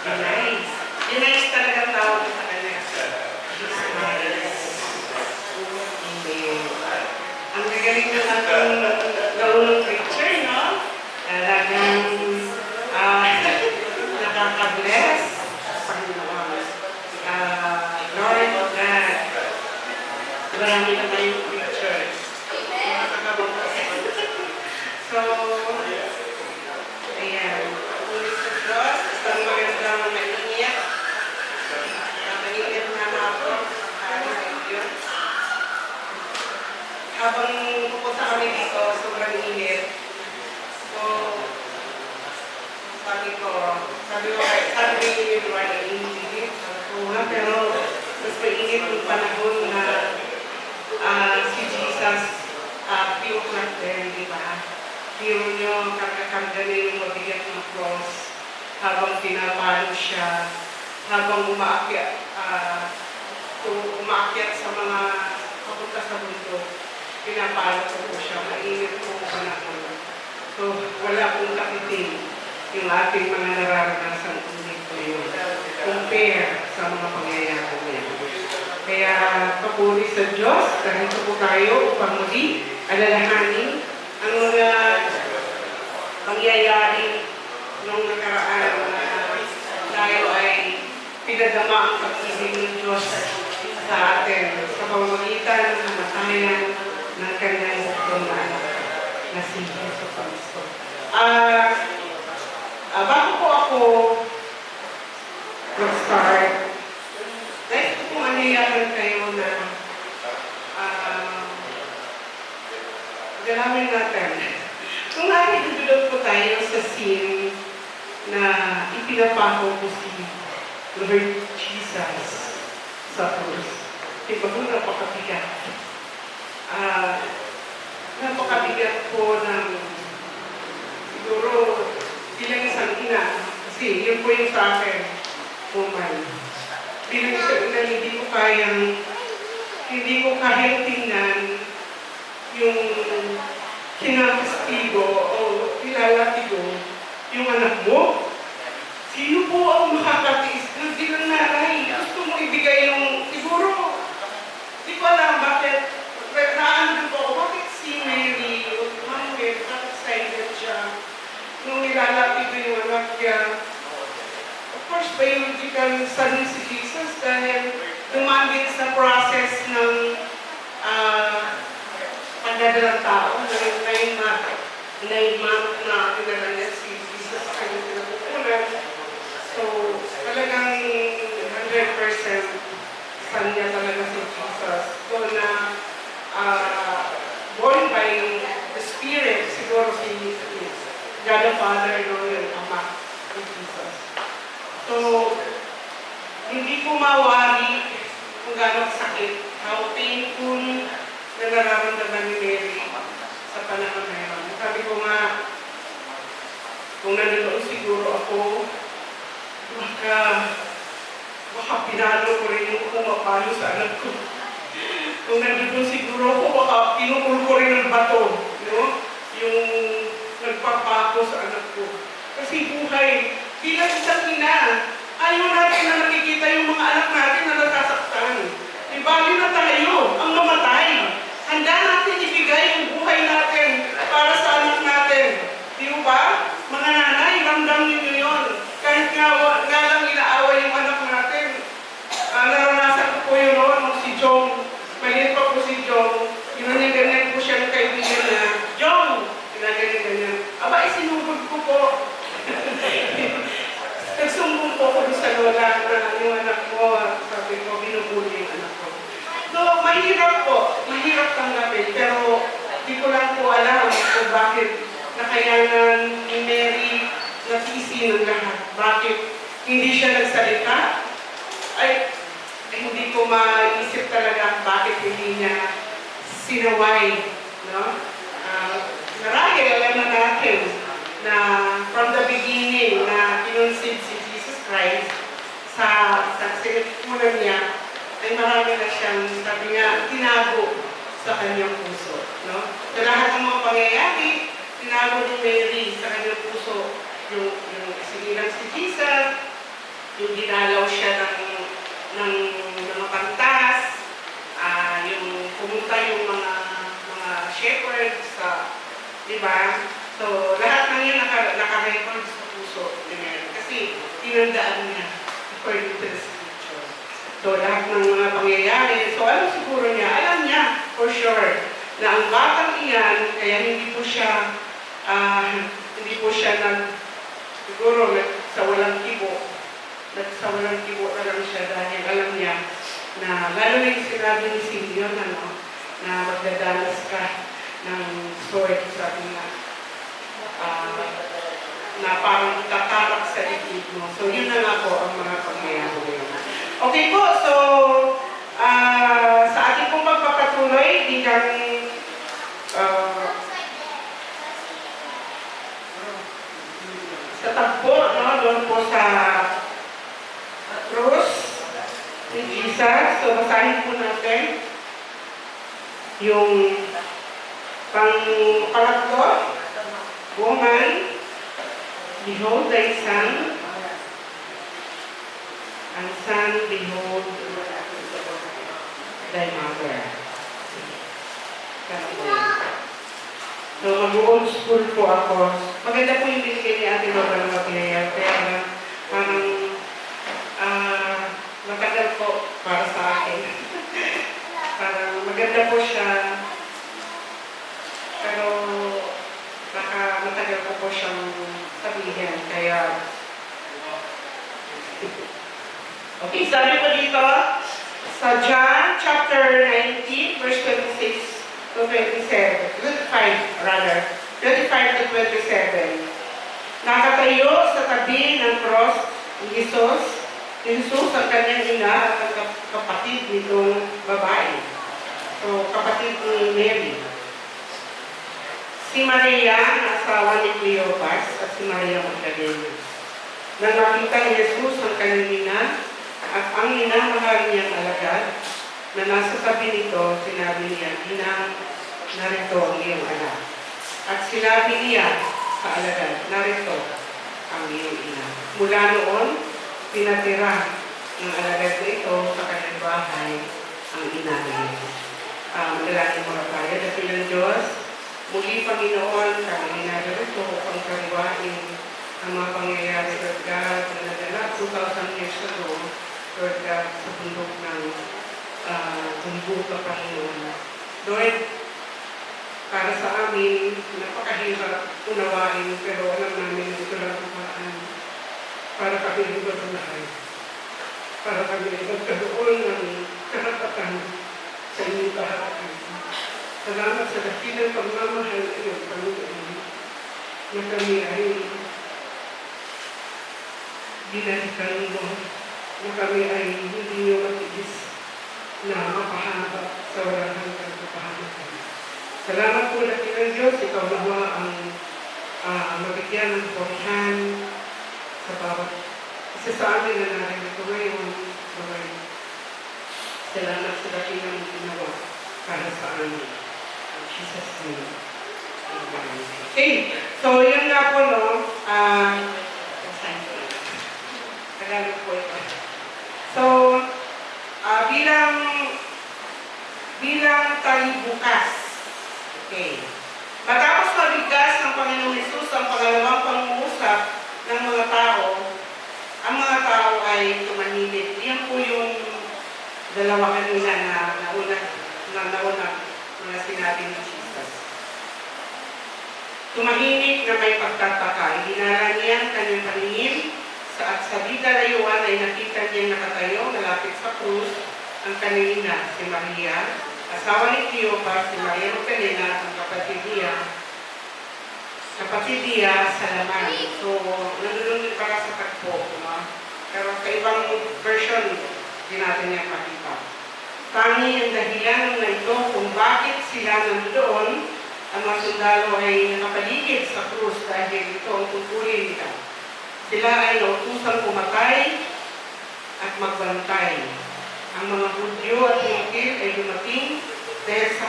Eunice. Eunice talagang tawag ko sa kanya. She's nice. Amen. Ang gagaling na natin gawin ng preacher, no? Talagang nakaka-bless. Panginoon. Lord God, marami na tayong preachers. So, ayan. Ulit sa Diyos, isang magandang mainit. Mainit na ako. Habang pupunta kami dito, sobrang init. So, sabi ko ni Eduardo, init. Pero, mas mainit yung panahon na si Jesus, piuklak din, di ba? Biro nyo, karga-karga na yung mabigat ng cross habang pinapalo siya, habang umaakyat sa mga papunta sa bundok, pinapalo ko siya, mainit po panahon. So, wala pong kapitin yung ating mga nararanasan ulit ko yun. Compare sa mga pangyayari niya. Kaya, papuri sa Diyos, dahil po tayo upang muli alalahanin ang mga pangyayari nung nakaraan na tayo ay pinadama ang pag-ibig ng Diyos sa atin sa pamamagitan ng kamatayan ng kanyang buktong na anak na si Jesu Cristo. Bago po ako mag-start, nais ko pong aniyakan kayo na dalawin natin. Kung nakikidulog po tayo sa scene na ipinapako po si Lord Jesus sa krus. Diba po napakabigat? Napakabigat po ng siguro bilang isang ina. Kasi yun po yung sa akin, woman. Bilang isang ina, hindi ko kayang tingnan yung kinakastigo o nilalatigo yung anak mo. Sino po ang makakatiis na bilang nanay? Gusto mo ibigay yung, siguro, di ko alam bakit, naano po ako, bakit si Mary o Manuel, bakit excited siya nung nilalatigo yung anak niya? Of course, biological son si Jesus dahil dumamit sa process ng pagdadalang tao, 9 months na pinala niya si Jesus sa kanyang pinapupunan. So, talagang 100% son niya talaga si Jesus. So, na born by the Spirit, siguro si God the Father, yung Ama ni Jesus. So, hindi ko mawari kung gano'ng sakit, how painful na nararamdaman ni Mary sa panahon na yun. Sabi ko nga, kung nanonood siguro ako, baka pinalo ko rin yung pumapalo sa anak ko. Kung nanonood siguro ako, baka pinukul ko rin ng bato, no? Yung nagpapako sa anak ko. Kasi buhay, bilang isang ina, ayaw natin na nakikita yung mga anak natin na nasasaktan. Ibali na tayo ang mamatay. Handa natin ibigay yung buhay natin para sa anak natin. Di ba? Mga nanay, ramdam ninyo yun. Kahit nga lang inaaway yung anak natin. Naranasan ko po yun noon, si Jong. Maliit pa po si Jong. Ganyan po siya ng kaibigan niya. Jong! Ganyan. Aba, isinubod ko po. Nagsumbong po ako sa lola na yung anak mo, sabi ko, binubuli yung anak ko. So, mahirap tanggapin, pero di ko lang po alam kung bakit nakayanan ni Mary na sisi ng lahat. Bakit hindi siya nagsalita? Ay, hindi ko maisip talaga bakit hindi niya sinaway. No? Marahil alam na natin na from the beginning na kinonceived si Jesus Christ sa sinipunan niya, ay marami na siyang, sabi nga, tinago sa kanyang puso. No? Sa lahat ng mga pangyayari, tinago ni Mary si Jesus, yung dinalaw siya ng mga pantas, yung pumunta yung mga shepherds sa, di ba? So, lahat ng yun naka-record sa puso niya. Kasi, tinandaan niya according to the scripture. So, lahat ng mga pangyayari. So, ano siguro niya? Alam niya, for sure, na ang batang iyan, kaya hindi po siya siguro, sa walang kibo. Sa walang kibo na lang siya dahil alam niya na, lalo na yung sinabi ni Simeon, na magdadanas ka ng sword, sabi nga, na parang tatarak sa ikip mo. So, yun na nga po ang mga pangyayari. Okay po, so, sa ating pong pagpapatuloy, bilang sa tagpo, no, doon po sa cross ni Jesus. So, basahin po natin yung pangatlo. Woman, behold thy son, and son, behold thy mother. So, mag-old school po ako. Maganda po yung binigay ni Ate Lola ng Mapilaya, kaya parang matagal po para sa akin. Parang maganda po siya, pero matagal ko po siyang sabihin, kaya okay, sabi po dito sa John chapter 19 verse 26 to 27, 25 rather, 25 to 27. Nakatayo sa tabi ng cross ni Jesus ang kanyang ina at ang kapatid nitong babae. So, kapatid ni Mary. Si Maria, na asawa ni Cleopas, at si Maria Magdalena. Nang nakita ni Jesus ang kanyang ina, at ang ina mahal niyang alagad, na nasa tabi nito, sinabi niya, "Ina, narito ang iyong anak." At sinabi niya sa alagad, "Narito ang iyong ina." Mula noon, pinatira ng alagad na ito sa kanyang bahay ang ina niya. Madalangin mga kaya, dahil ng Diyos, muli Panginoon, kami ninarito upang kariwain ang mga pangyayari, Lord God, na naganap 2,000 years ago, Lord God, sa bundok ng bundok ng Panginoon. Lord, para sa amin, napakahirap unawain, pero alam namin ito lang ang paraan para kami magpatunayan. Para kami magkaroon ng karapatan sa inyong kaharian. Salamat sa dakilang pagmamahal ng iyong Panginoon na kami ay binalikan mo, na kami ay hindi niyo matiis na mapahaba sa walang hanggang kapahamakan. Salamat po dakilang Diyos, ikaw nawa ang mabigyan ng purihan sa bawat isa sa amin na narito ngayon. Salamat sa dakilang ginawa para sa amin. Jesus name. Okay, so yun nga po, no, Tagalog po ito. So, bilang talibukas, okay, matapos mabigkas ng Panginoong Hesus ang pangalawang pangungusap ng mga tao, ang mga tao ay tumahimik. Yan po yung dalawa kanina na nauna mga sinabi ng Jesus. Tumahimik na may pagtataka. Hinara niya ang kanyang paningin at sa layuan ay nakita niyang nakatayo malapit sa krus ang kanyang ina, si Maria, asawa ni Cleopas, si Maria Magdalena at ang kapatid niya sa laman. So, nandun para sa tagpo. Pero sa ibang version, hindi natin niya makita. Tangi ang dahilan na ito kung bakit sila nandoon, ang mga sundalo ay nakapaligid sa krus dahil ito ang tungkulin nila. Sila ay nautusang pumatay at magbantay. Ang mga Hudyo at Hingkil ay dumating dahil sa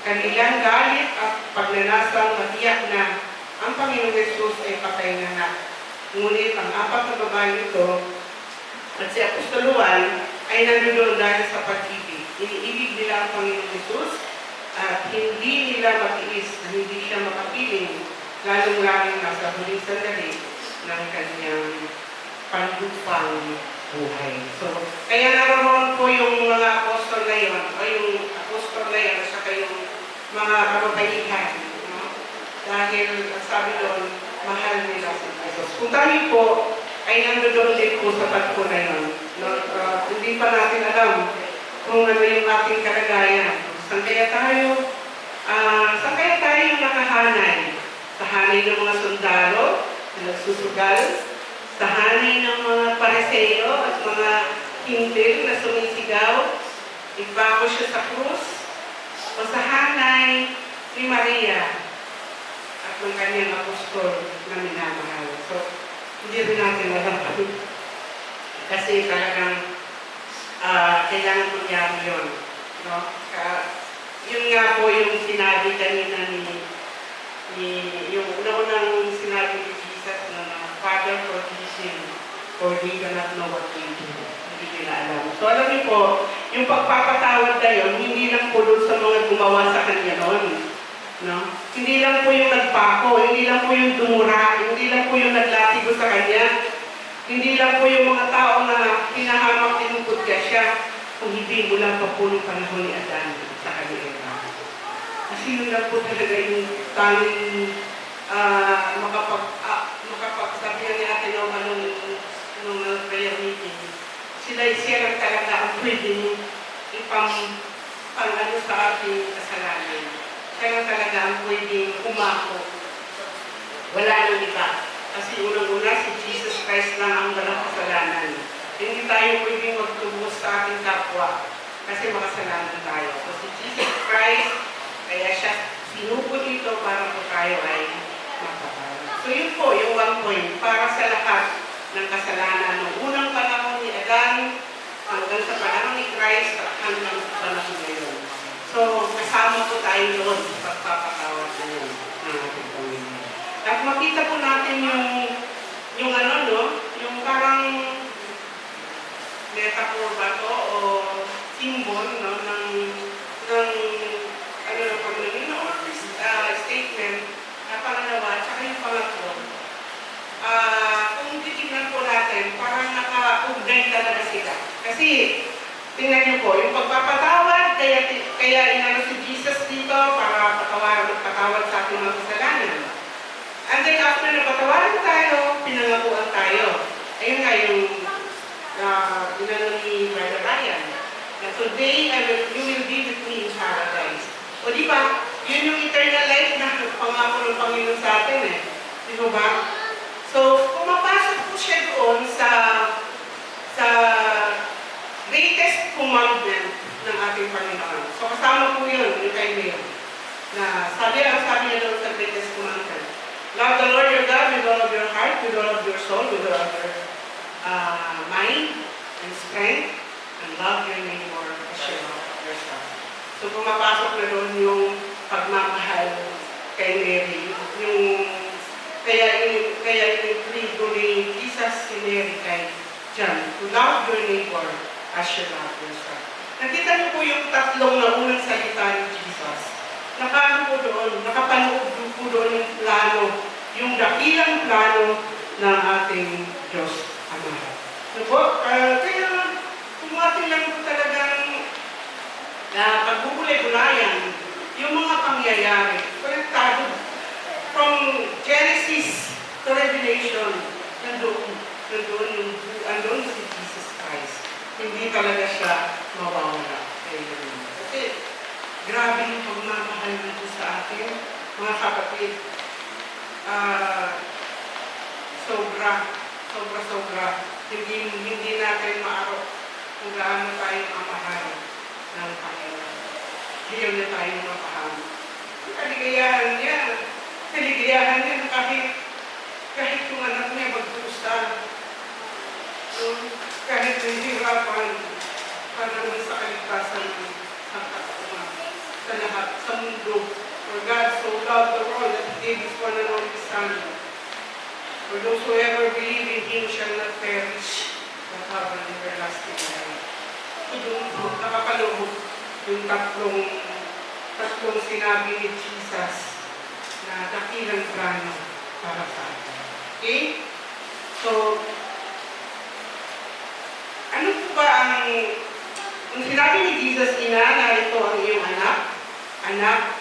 kanilang galit at pagnanasang matiyak na ang Panginoong Hesus ay patay na. Ngunit ang apat na babae ito at si Apostol Juan ay nandoon dahil sa pag-ibig. Iniibig nila ang Panginoong Jesus at hindi nila matiis na hindi siya makapiling, lalong-lalong nasa huling sandali ng kanyang panlupang buhay. So, kaya naroon po yung mga apostol na yun, o yung apostol na yun, at saka yung mga kababaihan, no? Dahil, sabi doon, mahal nila si Jesus. Kung tayo po ay nandoon din po sa pagpo na yun, no? Hindi pa natin alam kung ano yung ating kalagayan. Saan kaya tayo nakahanay? Sa hanay ng mga sundalo na nagsusugal, sa hanay ng mga pariseo at mga hintil na sumisigaw, ipako siya sa krus, o sa hanay ni Maria at ng kanyang apostol na minamahal. So, hindi rin natin alam kasi talagang kailangan mangyari yun. No? Yun nga po yung sinabi kanina yung unang sinabi ni Jesus na Father, forgive him, for they cannot know what they do. Hindi nila alam. So alam niyo po, yung pagpapatawad na yun, hindi lang po doon sa mga gumawa sa kanya noon. No? Hindi lang po yung nagpako, hindi lang po yung dumura, hindi lang po yung naglatigo sa kanya, hindi lang po yung mga tao na hinahamak tinupod ka siya, kung hindi mula pa po ng panahon ni Adan sa kanila. Kasi yun lang po talaga yung tanging makapagsabihan ni Ate Noma nung prayer meeting. Siya lang talaga ang pwedeng ipang-ano sa ating kasalanan. Siya lang talaga ang pwedeng umako. Wala nang iba. Kasi unang-una si Jesus Christ lang ang walang kasalanan. Hindi tayo pwedeng magtubos sa ating kapwa kasi makasalanan tayo. So si Jesus Christ, kaya siya sinupo dito para po tayo ay mapatawad. So yun po, yung 1 point, para sa lahat ng kasalanan ng unang panahon ni Adan hanggang sa panahon ni Christ at hanggang sa panahon ngayon. So kasama po tayo doon sa pagpapatawad na yun ng ating Panginoon. At makita po natin yung ano, no? Yung parang metaphor ba to o symbol, no? ng ano na Panginoon, statement na pangalawa, tsaka yung pangatlo. Kung titignan po natin, parang naka-ugnay talaga sila. Kasi, tingnan niyo po, yung pagpapatawad, kaya inano si Jesus dito para magpatawad sa ating mga kasalanan. And then after na patawarin tayo, pinangakuan tayo. Ayun nga yung inano ni Brother Ryan. Na today, you will be with me in paradise. O di ba? Yun yung eternal life na pangako ng Panginoon sa atin eh. Di ba? So, pumapasok po siya doon sa greatest commandment ng ating Panginoon. So, kasama po yun, yung kay Mayo. Na sabi niya doon sa greatest commandment. Love the Lord your God with all of your heart, with all of your soul, with all of your mind and strength, and love your neighbor as you love yourself. So pumapasok na doon yung pagmamahal kay Mary. Kaya in-include ni Jesus si Mary kay John, to love your neighbor as you love yourself. Nakita niyo po yung tatlong na unang salita ni Jesus. Nakapanood po doon yung plano, yung dakilang plano ng ating Diyos Ama. Kaya kung ating lang po talagang pagbubulay-bulayan, yung mga pangyayari, konektado from Genesis to Revelation, nandoon si Jesus Christ. Hindi talaga siya mawawala. Kasi grabe yung pagmamahal nito sa atin, mga kapatid. Sobra. Hindi natin maarok kung gaano tayo mamahal ng Panginoon. Hindi na tayo mapahal. Kaligayahan niya na kahit yung anak niya magpusta. Kahit nahihirapan para naman sa kaligtasan sa lahat, sa mundo. For God so loved the world that He gave His one and only Son. For those who ever believe in Him shall not perish, but have an everlasting life. So doon po, nakakalugod yung tatlong sinabi ni Jesus na dakilang plano para sa atin. Okay? So, ano po ba ang sinabi ni Jesus, ina, narito ang iyong anak, anak,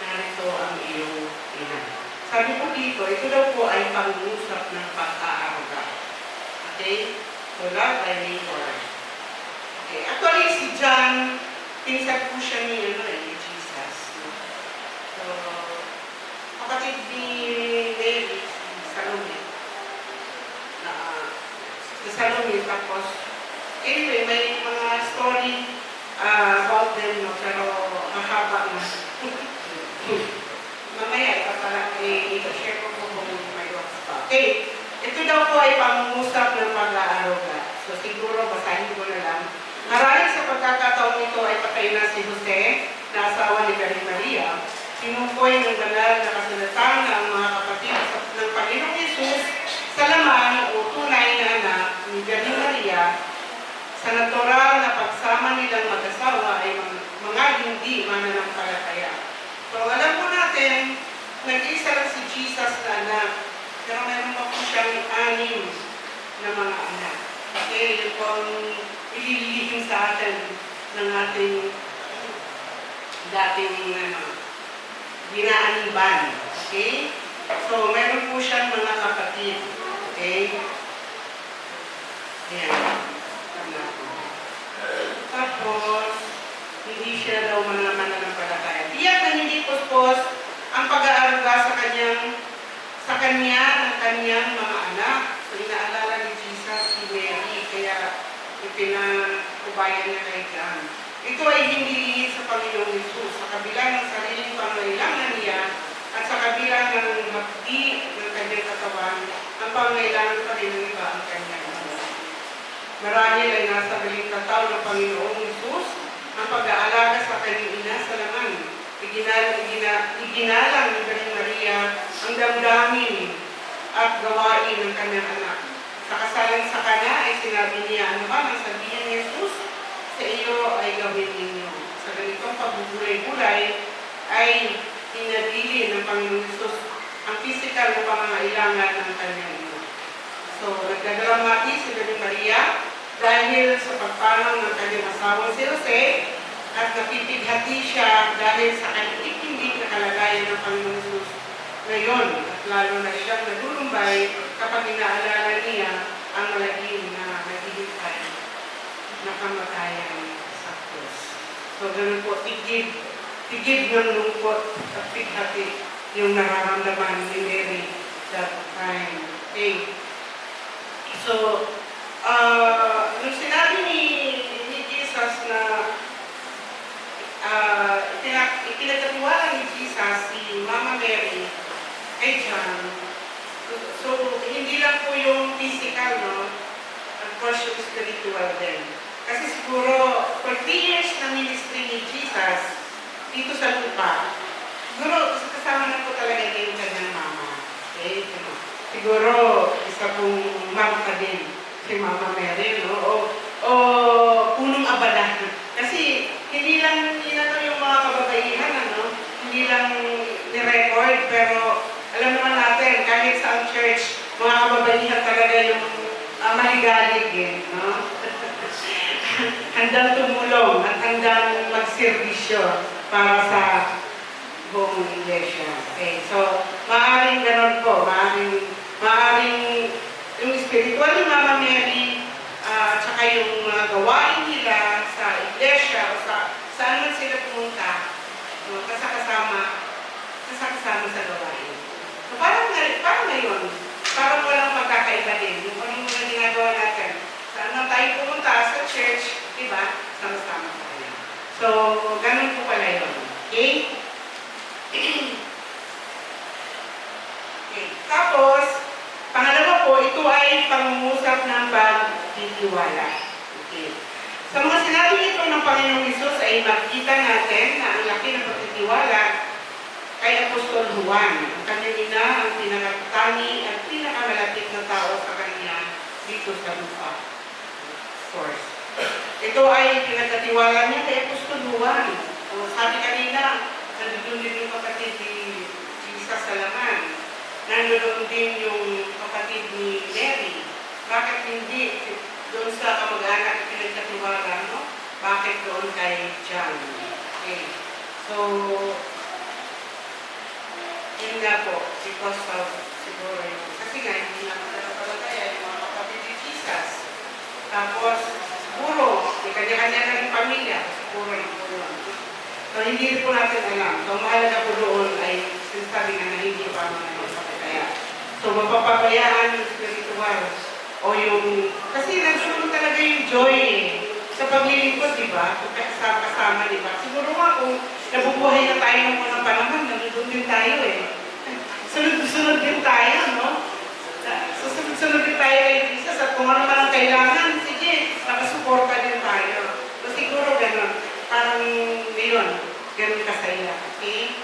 narito ang iyong ina. Sabi po dito, ito daw po ay pangungusap ng pag-aaruga. Okay? So, love thy neighbor. Okay. Actually, si John, pinsan po siya ni Jesus. No? So, kapatid ni Mary, si Salome. Si Salome, tapos, anyway, may mga story about them, no? Pero mahaba na. Mamaya, i-share ko po kung may oras pa. Okay, ito daw po ay pangungusap ng pag-aaruga. So siguro, basahin ko na lang. Marahil sa pagkakataon nito ay patay na si Jose, na asawa ni Maria. Sinukoy ng banal na kasulatan na ang mga kapatid ng Panginoong Yesus sa laman o tunay na anak ni Maria, sa natural na pagsama nilang mag-asawa ay mga hindi mananampalataya. So, alam po natin, nag-iisa lang si Jesus na anak, pero meron pa po siyang 6 na mga anak. Okay, yun po ang ililihim sa atin ng ating dating ginaaniban. Okay? So, meron po siyang mga kapatid. Okay? Ayan. Tapos, hindi siya daw mananampalataya. Tiyak na hindi puspos ang pag-aaruga sa kanya ng kanyang mga anak. So, inaalala ni Jesus si Mary, kaya ipinakubayan niya kay John. Ito ay hindi lihit sa Panginoong Yesus, sa kabila ng sariling pangailangan niya at sa kabila ng hapdi ng kanyang katawan, ang pangailangan pa rin ng iba ang kanyang ama. Marahil ay nasa galing kataw ng Panginoong Yesus ang pag-aalaga sa kanyang ina sa laman. Iginalang ni Maria ang damdamin at gawain ng kanyang anak. Sa kasalan sa kanya ay sinabi niya, ano ba ang sabihin ni Jesus? Sa iyo ay gawin ninyo. Sa ganitong pagbubulay-bulay ay pinabili ng Panginoong Jesus ang physical na pangangailangan ng kanyang ina. So, nagdadalamati si Maria dahil sa pagpanaw ng kanyang asawang si Jose at napipighati siya dahil sa kanyang itindig na kalagayan ng Panginoong Jesus ngayon at lalo na siyang nagulumbay kapag inaalala niya ang malagim na naghihintay na kamatayan sa krus. So, ganun po, tigib ng lungkot at pighati yung nararamdaman ni Mary that time. Okay. So, nung sinabi ni Jesus na ipinagkatiwala ni Jesus si Mama Mary kay John, so hindi lang po yung physical, no? Of course, yung spiritual din. Kasi siguro, for 3 years na ministry ni Jesus dito sa lupa, siguro kasama na po talaga din yung kanyang mama. Okay? Siguro, isa pong mama din si Mama Mary, no? O punong abala. Kasi hindi lang yung mga kababaihan, ano? Hindi lang ni-record, pero alam naman natin, kahit sa church, mga kababaihan talaga yung maligalig din, no? Handang tumulong at handang magserbisyo para sa buong iglesia. Okay, so, maaaring ganon po, maaaring yung spiritual ni Mama Mary, tsaka yung mga gawain nila sa iglesia o saan man sila pumunta, no, kasama sa gawain. So, parang ngayon, parang walang magkakaiba din. Yung anong mga ginagawa natin, saan man tayo pumunta sa church, diba? Sama-sama tayo. So, ganun po pala yun. Okay? Okay. Tapos, pangalawa po, ito ay pangungusap ng pagtitiwala. Okay. Sa mga sinabi nito ng Panginoong Hesus ay makita natin na ang laki ng pagtitiwala kay Apostol Juan. Ang kanyang ina ang pinakatangi at pinakamalaki dito sa lupa. Of course. Ito ay pinagkatiwala niya kay Apostol Juan. Sabi kanina, nandun din yung kapatid ni Jesus Salaman. Nandun din yung kapatid ni Mary. Bakit hindi doon sa kamag-anak na pinagkatiwala, no? Bakit doon kay John? Okay. So, yun nga po, because of siguro yun. Kasi nga, hindi naman talaga yung mga kapatid ni Jesus. Tapos, siguro, may kanya-kanya na rin pamilya. Siguro yun. So, hindi rin po natin alam. So, mahalaga po doon ay sinasabi nga na hindi pa mga kapataya. So, mapapabayaan yung spiritual. O yung, kasi nandun talaga yung joy sa paglilingkod, di ba? Kasama, di ba? Siguro nga kung nabubuhay na tayo ng unang panahon, nandun din tayo Sunod-sunod din tayo, no? Sunod-sunod din tayo kay Jesus at kung ano man ang kailangan, sige, nakasuporta din tayo. So siguro gano'n, parang ngayon, gano'n kasaya. Okay?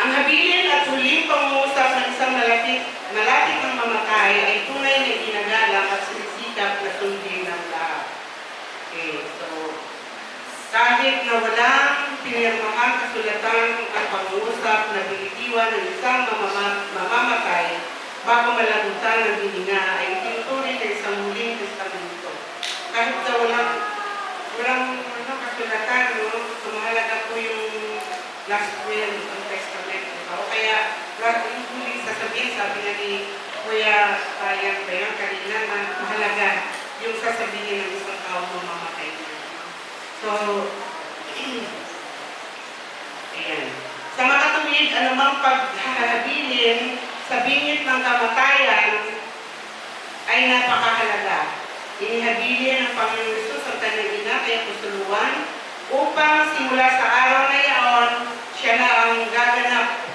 Ang habilin at huling pangungusap ng isang malapit ng mamatay ay tunay na ginagalang at sinisikap na sundin ng lahat. Okay, so, kahit na walang pinirmahan kasulatan ang pangungusap na binitiwan ng isang mamamatay bago malagutan ng hininga ay tinutuloy ng isang huling testamento. Kahit na walang kasulatan, no? So, mahalaga po yung last will ng testament. O kaya, yung huling sasabihin, sabi nga ni Kuya Ryan ba yun kanina, na mahalaga yung sasabihin ng isang tao mamamatay na. So, ayan. Sa makatuwid, anumang paghahabilin sa bingit ng kamatayan ay napakahalaga. Inihabilin ng Panginoon Jesus ang kanyang ina kay Apostol Juan upang simula sa araw na iyon, siya na ang gaganap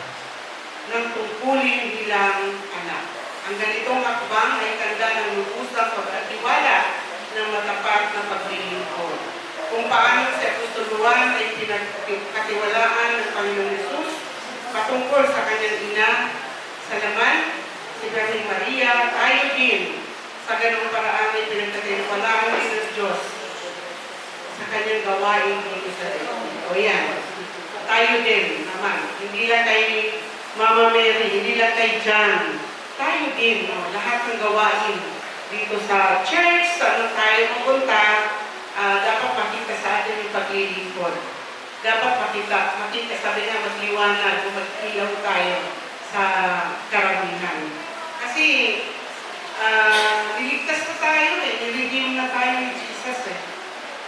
ng tungkulin bilang anak. Ang ganitong hakbang ay tanda ng lubusang pag-atiwala ng matapat na paglilingkod. Kung paano si Apostol Juan ay pinagkatiwalaan ng Panginoon Jesus patungkol sa kanyang ina, Salaman, si Birheng Maria, tayo din sa ganong paraan ay pinagkatiwalaan din ng Diyos sa kanyang gawain dito sa ito. O yan, tayo din naman. Hindi lang kay Mama Mary, hindi lang kay John. Tayo din, no? Lahat ng gawain dito sa church, saan tayo pupunta, dapat makita sa atin yung paglilingkod. Dapat makita, sabi nga magliwanag, mag-ilaw tayo sa karamihan. Kasi, niligtas na tayo niligim na tayo ni Jesus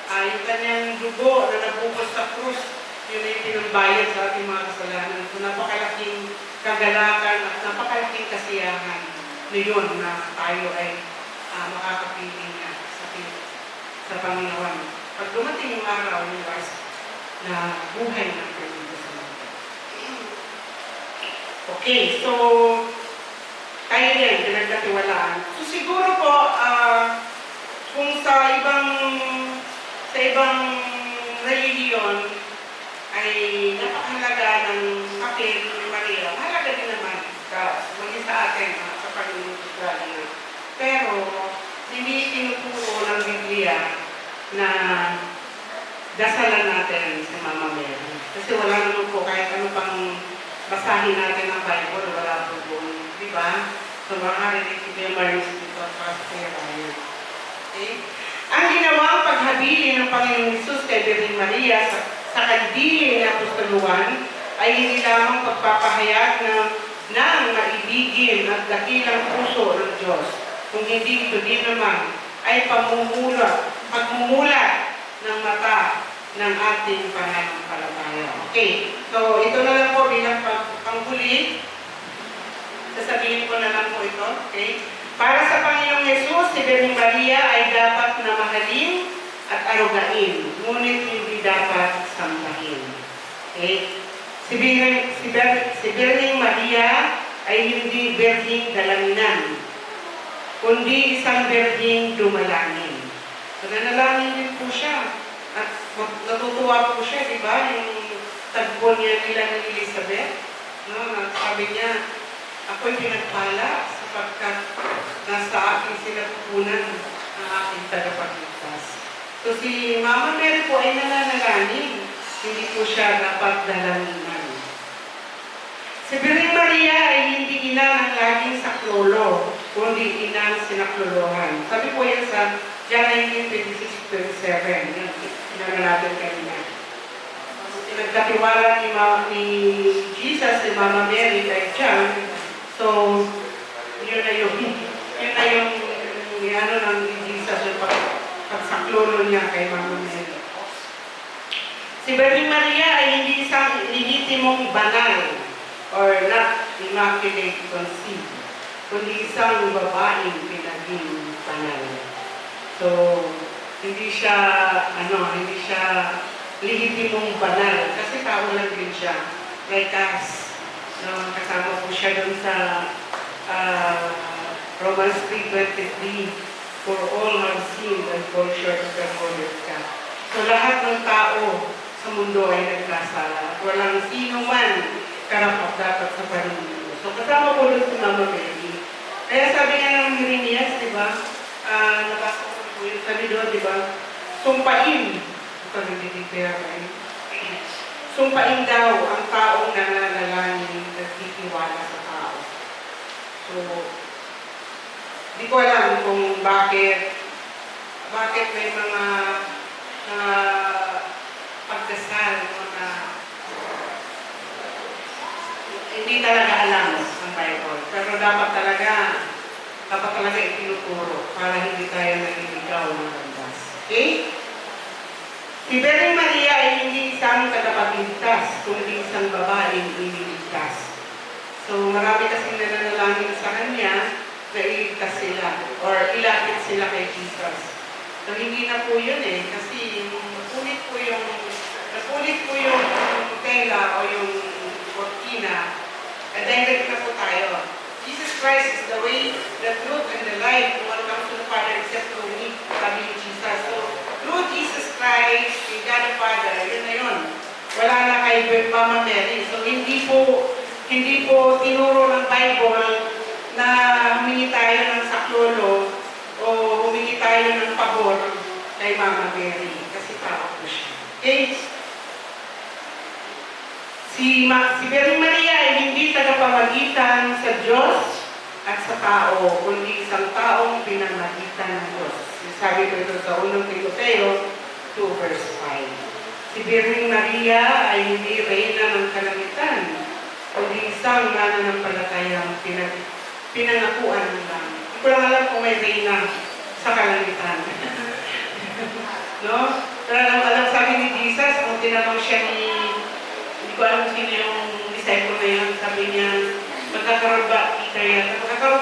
yung kanyang dugo na nabukos sa krus, yun ay pinambayad sa ating mga kasalanan. So, napakalaking kagalakan at napakalaking kasiyahan ngayon na tayo ay makakapiling sa Panginoon. Pag dumating yung araw, yung guys, na buhay natin dito sa mundo. Okay, so, tayo din, pinagkatiwalaan. So, siguro po, kung sa ibang relihiyon ay napakahalaga ng papel ni Maria. Mahalaga din naman maging sa atin sa Panginoon Israel. Pero, hindi tinuturo ng Biblia na dasalan natin si Mama Mary. Kasi wala naman po kahit ano pang basahin natin ng Bible, wala po doon. Diba? So, makarinig si Kuya Maris dito at para sa Kuya Ryan. Okay? Ang ginawang paghabilin ng Panginoong Jesus kay Birheng Maria sa kandili ni Apostol Juan ay hindi lamang pagpapahayag ng maibigin at dakilang puso ng Diyos. Kung hindi ito din naman ay pagmumulat ng mata ng ating pananampalataya. Okay, so ito na lang po bilang panghuli. Sasabihin ko na lang po ito. Okay? Para sa Panginoong Yesus, si Birheng Maria ay dapat na mahalin at arugain, ngunit hindi dapat sambahin. Okay? Si Birheng Maria ay hindi birheng dalanginan, kundi isang birheng dumalangin. So, nanalangin din po siya. At natutuwa po siya, di ba? Yung tagpo niya nila ni Elizabeth. No? Sabi niya, ako'y pinagpala sa sapagkat nasa akin sila pupunan ng aking tagapagligtas. So si Mama Mary po ay nananalangin, hindi po siya napagdalanan. Si Birhen Maria ay hindi ina ng laging saklolo, kundi ina ng sinaklolohan. Sabi po yan sa John 19:26-27, yung natin kanina. Nagkatiwala ni Jesus, si Mama Mary, kay John. So, yun na yung ano ng Jesus, yung pagsaklolo niya kay Mama Mary. Si Birhen Maria ay hindi isang lehitimong banal or not immaculate conceived, kundi isang babaeng pinaging banal. So, hindi siya lehitimong banal kasi tao lang din siya, like us. No, kasama po siya dun sa Romans 3:23, for all have sinned and fall short of the glory of God. So lahat ng tao sa mundo ay nagkasala. Walang sino man karapat-dapat sa paningin mo. So kasama po dun si Mama Mary. Kaya sabi nga ng Jeremias, di ba? Nabasa ko po yun. Sabi doon, di ba? Sumpain. Ito nagtitipira kayo. Sumpain daw ang taong nananalangin, nagtitiwala sa tao. So, di ko alam kung bakit may mga pagdasal, mga hindi talaga alam ang Bible. Pero dapat talaga itinuturo para hindi tayo naliligaw ng landas. Okay? Si Birhen Maria ay hindi isang tagapagligtas, kundi isang babaeng iniligtas. So marami kasing nananalangin sa kanya na iligtas sila or ilapit sila kay Jesus. So hindi na po yun kasi napulit po yung tela o yung kortina. Direct na po tayo. Jesus Christ is the way, the truth, and the life. No one comes to the Father except through me, sabi ni Jesus. So, through Jesus Christ, in God the Father, yun na yun. Wala na kay Mama Mary. So, hindi po tinuro ng Bible na humingi tayo ng saklolo o humingi tayo ng pabor kay Mama Mary. Kasi tao po siya. Okay? Si Birhen Maria ay hindi tagapamagitan sa Diyos at sa tao, kundi isang taong pinamagitan ng Diyos. Sabi ko ito sa 1 Timoteo 2:5. Si Birhen Maria ay hindi reyna ng kalangitan, kundi isang mananampalatayang pinangakuan ng langit. Hindi ko lang alam kung may reyna sa kalangitan. No? Pero alam sabi ni Jesus, kung tinanong siya hindi ko alam sino yung disciple na yun, sabi niya, magkakaroon ba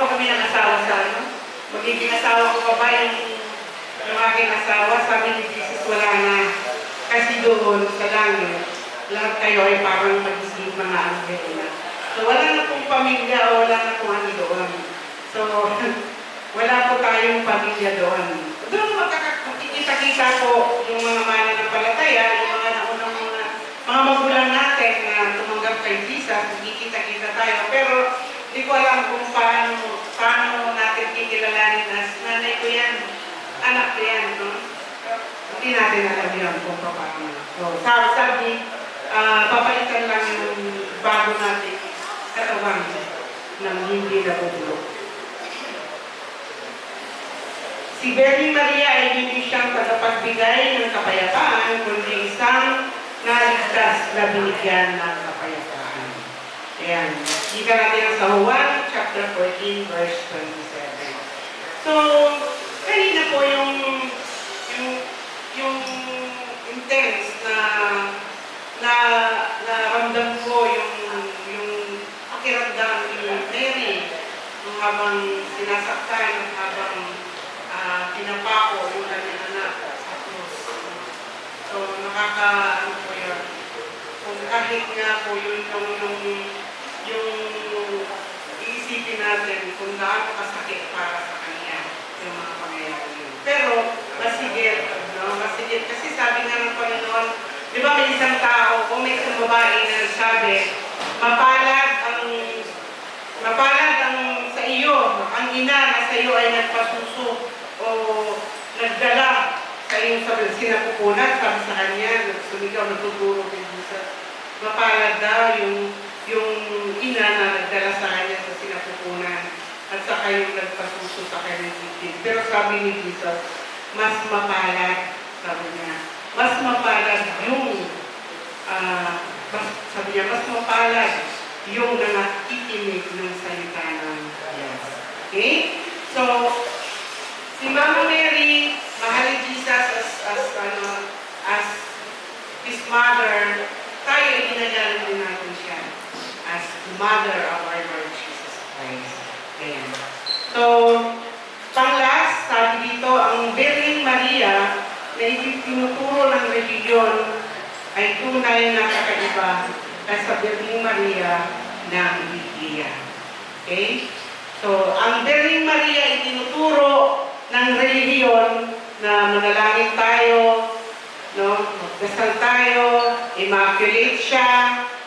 kami ng asawa sa magiging asawa ko pa ba yung aking asawa? Sabi ni Jesus, wala na. Kasi doon sa langit, lahat kayo ay parang mag-isip mga anghel na. So wala na pong pamilya o wala na pong ano doon. So wala po tayong pamilya doon. Doon makikita-kita po yung mga mananampalataya, yung mga naunang mga magulang natin na tumanggap kay Jesus, nakikita-kita tayo. Pero hindi ko alam kung paano natin kikilalanin as nanay ko yan, anak ko yan, no? Hindi natin alam yun kung paano. So, sabi, papalitan lang yung bago natin katawan ng hindi nabubulok. Si Birhen Maria ay hindi siyang tagapagbigay ng kapayapaan, kundi isang naligtas na binigyan ng kapayapaan. Ayan. Kita natin sa Juan, chapter 14, verse 27. So, kanina po yung intense na ramdam ko yung pakiramdam ni Mary nung habang sinasaktan, habang pinapako yung kanyang anak sa krus. So, ano po yun. Kung kahit nga po yung iisipin natin kung gaano kasakit para sa kanya yung mga pangyayari yun. Pero, masigit, no? Masigit. Kasi sabi nga ng Panginoon, di ba may isang tao o may isang babae na sabi, mapalad ang sa iyo, ina na sa iyo ay nagpasuso o nagdala sa iyong sinapupunan, sabi sa kanya, sumigaw, nagtuturo kay Jesus. Mapalad daw yung ina na nagdala sa kanya sa sinapupunan at saka yung nagpasuso sa kanyang dibdib. Pero sabi ni Jesus, mas mapalad, sabi niya, mas mapalad yung, sabi niya, mas mapalad yung nakikinig ng salita ng Diyos. Okay? So, si Mama Mary, mahal ni Jesus as his mother, tayo ginagalang din natin siya as mother of our Lord Jesus Christ. Ayan. So, pang-last, sabi dito, ang Birheng Maria na itinuturo ng religiyon ay tunay na kakaiba sa Birheng Maria ng Biblia. Okay? So, ang Birheng Maria itinuturo ng relihiyon na manalangin tayo, no? Magdasal tayo, immaculate siya,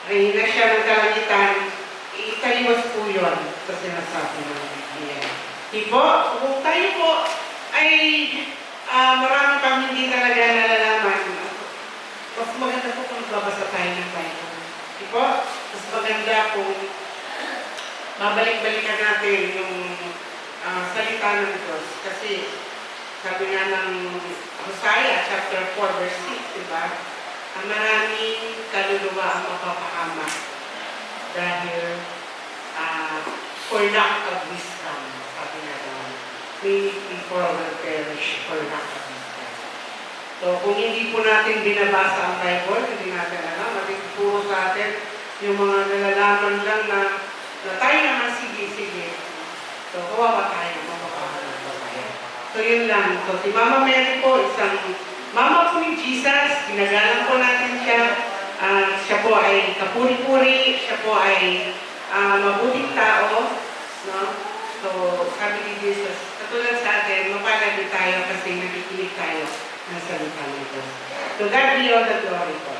reyna siya ng kalangitan, ikaliwas po yun sa sinasabi ng Biblia. Ipo, kung tayo po ay marami pang hindi talaga nalalaman, mas maganda po kung babasa tayo ng Bible. Ipo, mas maganda kung babalik-balikan natin yung salita ng Diyos. Kasi sabi nga ng Hosea chapter 4 verse 6, diba? Ang maraming kaluluwa ang mapapahamak dahil for lack of wisdom, sabi nga doon. Many people will perish for lack of wisdom. So kung hindi po natin binabasa ang Bible, hindi natin alam, matituro sa atin yung mga nalalaman lang na tayo naman sige. So kawawa tayo, mapapahamak po tayo. So yun lang. So si Mama Mary po, isang mama po ni Jesus, ginagalang po natin siya. Siya po ay kapuri-puri, siya po ay mabuting tao. No? So sabi ni Jesus, katulad sa atin, mapalad din tayo kasi nakikinig tayo ng salita ng Diyos. So God be all the glory po.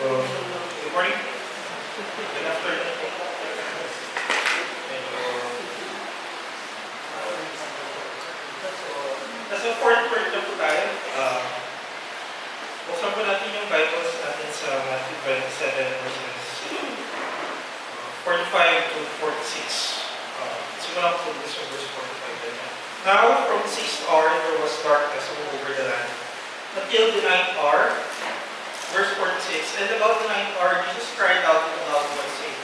Good morning. Good afternoon. Nasa fourth word na po tayo. Buksan po natin yung Bibles natin sa Matthew 27 verses 45 to 46. Simulan ko po this one, verse 45. Now, from the 6th hour, there was darkness over the land, until the 9th hour, verse 46. And about the 9th hour, Jesus cried out in a loud voice, saying,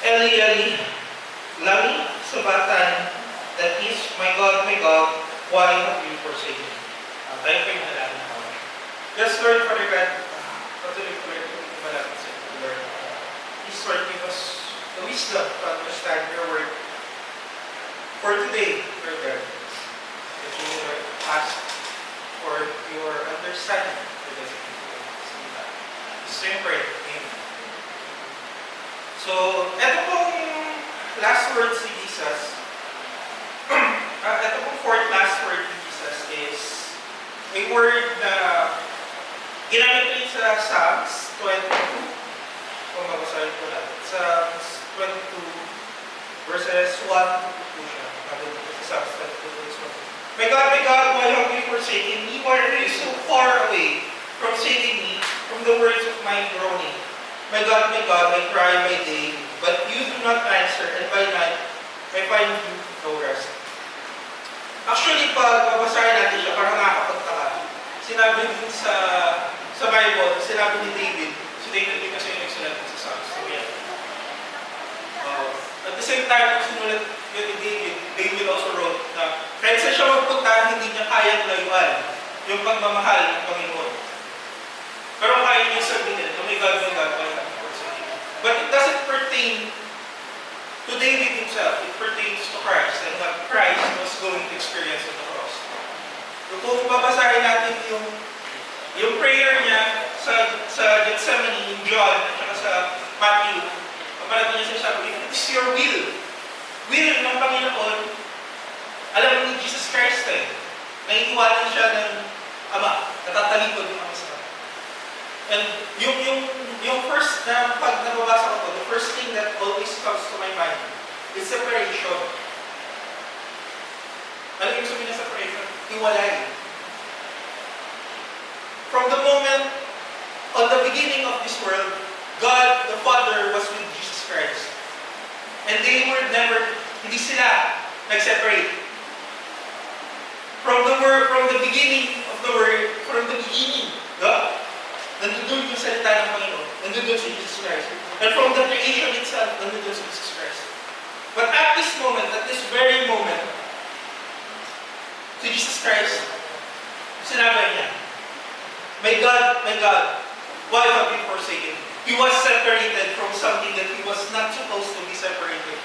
Eli, Eli, lami sabachthani, that is, my God, why have you forsaken me? Tayo po yung nalaman na kami. Yes, Lord, Father God, patuloy po rin po yung malapit sa inyo, Lord. Please, Lord, give us the wisdom to understand your word for today, Lord God. That you will ask for your understanding for this. Same prayer. Amen. So, eto pong last words ni Jesus. Ito pong fourth last word ni Jesus is a word na ginamit rin sa Psalms 22. Kung mabasahin po natin. Psalms 22 verses 1 to 2 siya. Nandun po sa Psalms 22 verses 1. My God, why have you forsaken me? Why are you so far away from saving me from the words of my groaning? My God, I cry by day, but you do not answer, and by night I find you no rest. Actually, pag babasahin natin siya, parang nakakapagtaka. Sinabi din sa Bible, sinabi ni David, si David din kasi yung nagsulat sa Psalms. At the same time, sinulat yun ni David also wrote na kahit sa siya magpunta, hindi niya kayang layuan yung pagmamahal ng Panginoon. Pero kaya niya sabihin, oh my God, why have you forsaken me? But it doesn't pertain to David himself, it pertains to Christ and what Christ was going to experience on the cross. So kung babasahin natin yung prayer niya sa Gethsemane, yung John, at saka sa Matthew, kapag niya sabi, if it is your will ng Panginoon, alam mo ni Jesus Christ naiiwanan siya ng Ama, natatalikod yung Ama sa Ama. And yung first na pag nababasa ko to, the first thing that always comes to my mind is separation. Ano yung sabihin na separation? Hiwalay. From the moment, on the beginning of this world, God the Father was with Jesus Christ. And they were never, hindi sila nag-separate. From the beginning of the word, from the beginning, God, nandun yung salita ng Panginoon. Nandun si Jesus Christ. And from the creation itself, nandun si Jesus Christ. But at this moment, at this very moment, si Jesus Christ, sinabi niya, my God, why have you forsaken me? He was separated from something that he was not supposed to be separated.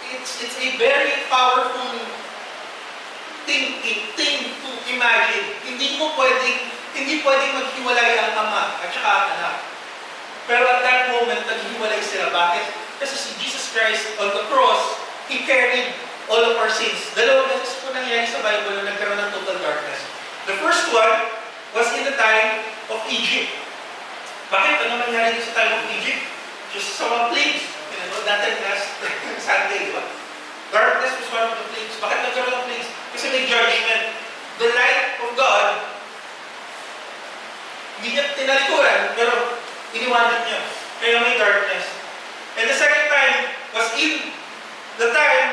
It's a very powerful thing to imagine. Hindi pwedeng maghiwalay ang Ama at saka ang Anak. Pero at that moment, naghiwalay sila. Bakit? Kasi si Jesus Christ on the cross, He carried all of our sins. Dalawang beses po nangyari sa Bible na nagkaroon ng total darkness. The first one was in the time of Egypt. Bakit? Ano nangyari sa time of Egypt? Just sa mga plagues. Natin last Sunday, di ba? Darkness was one of the plagues. Bakit nagkaroon ng plagues? Kasi may judgment. The light of God, hindi niya tinalikuran, pero iniwanan niya. Kaya may darkness. And the second time was in the time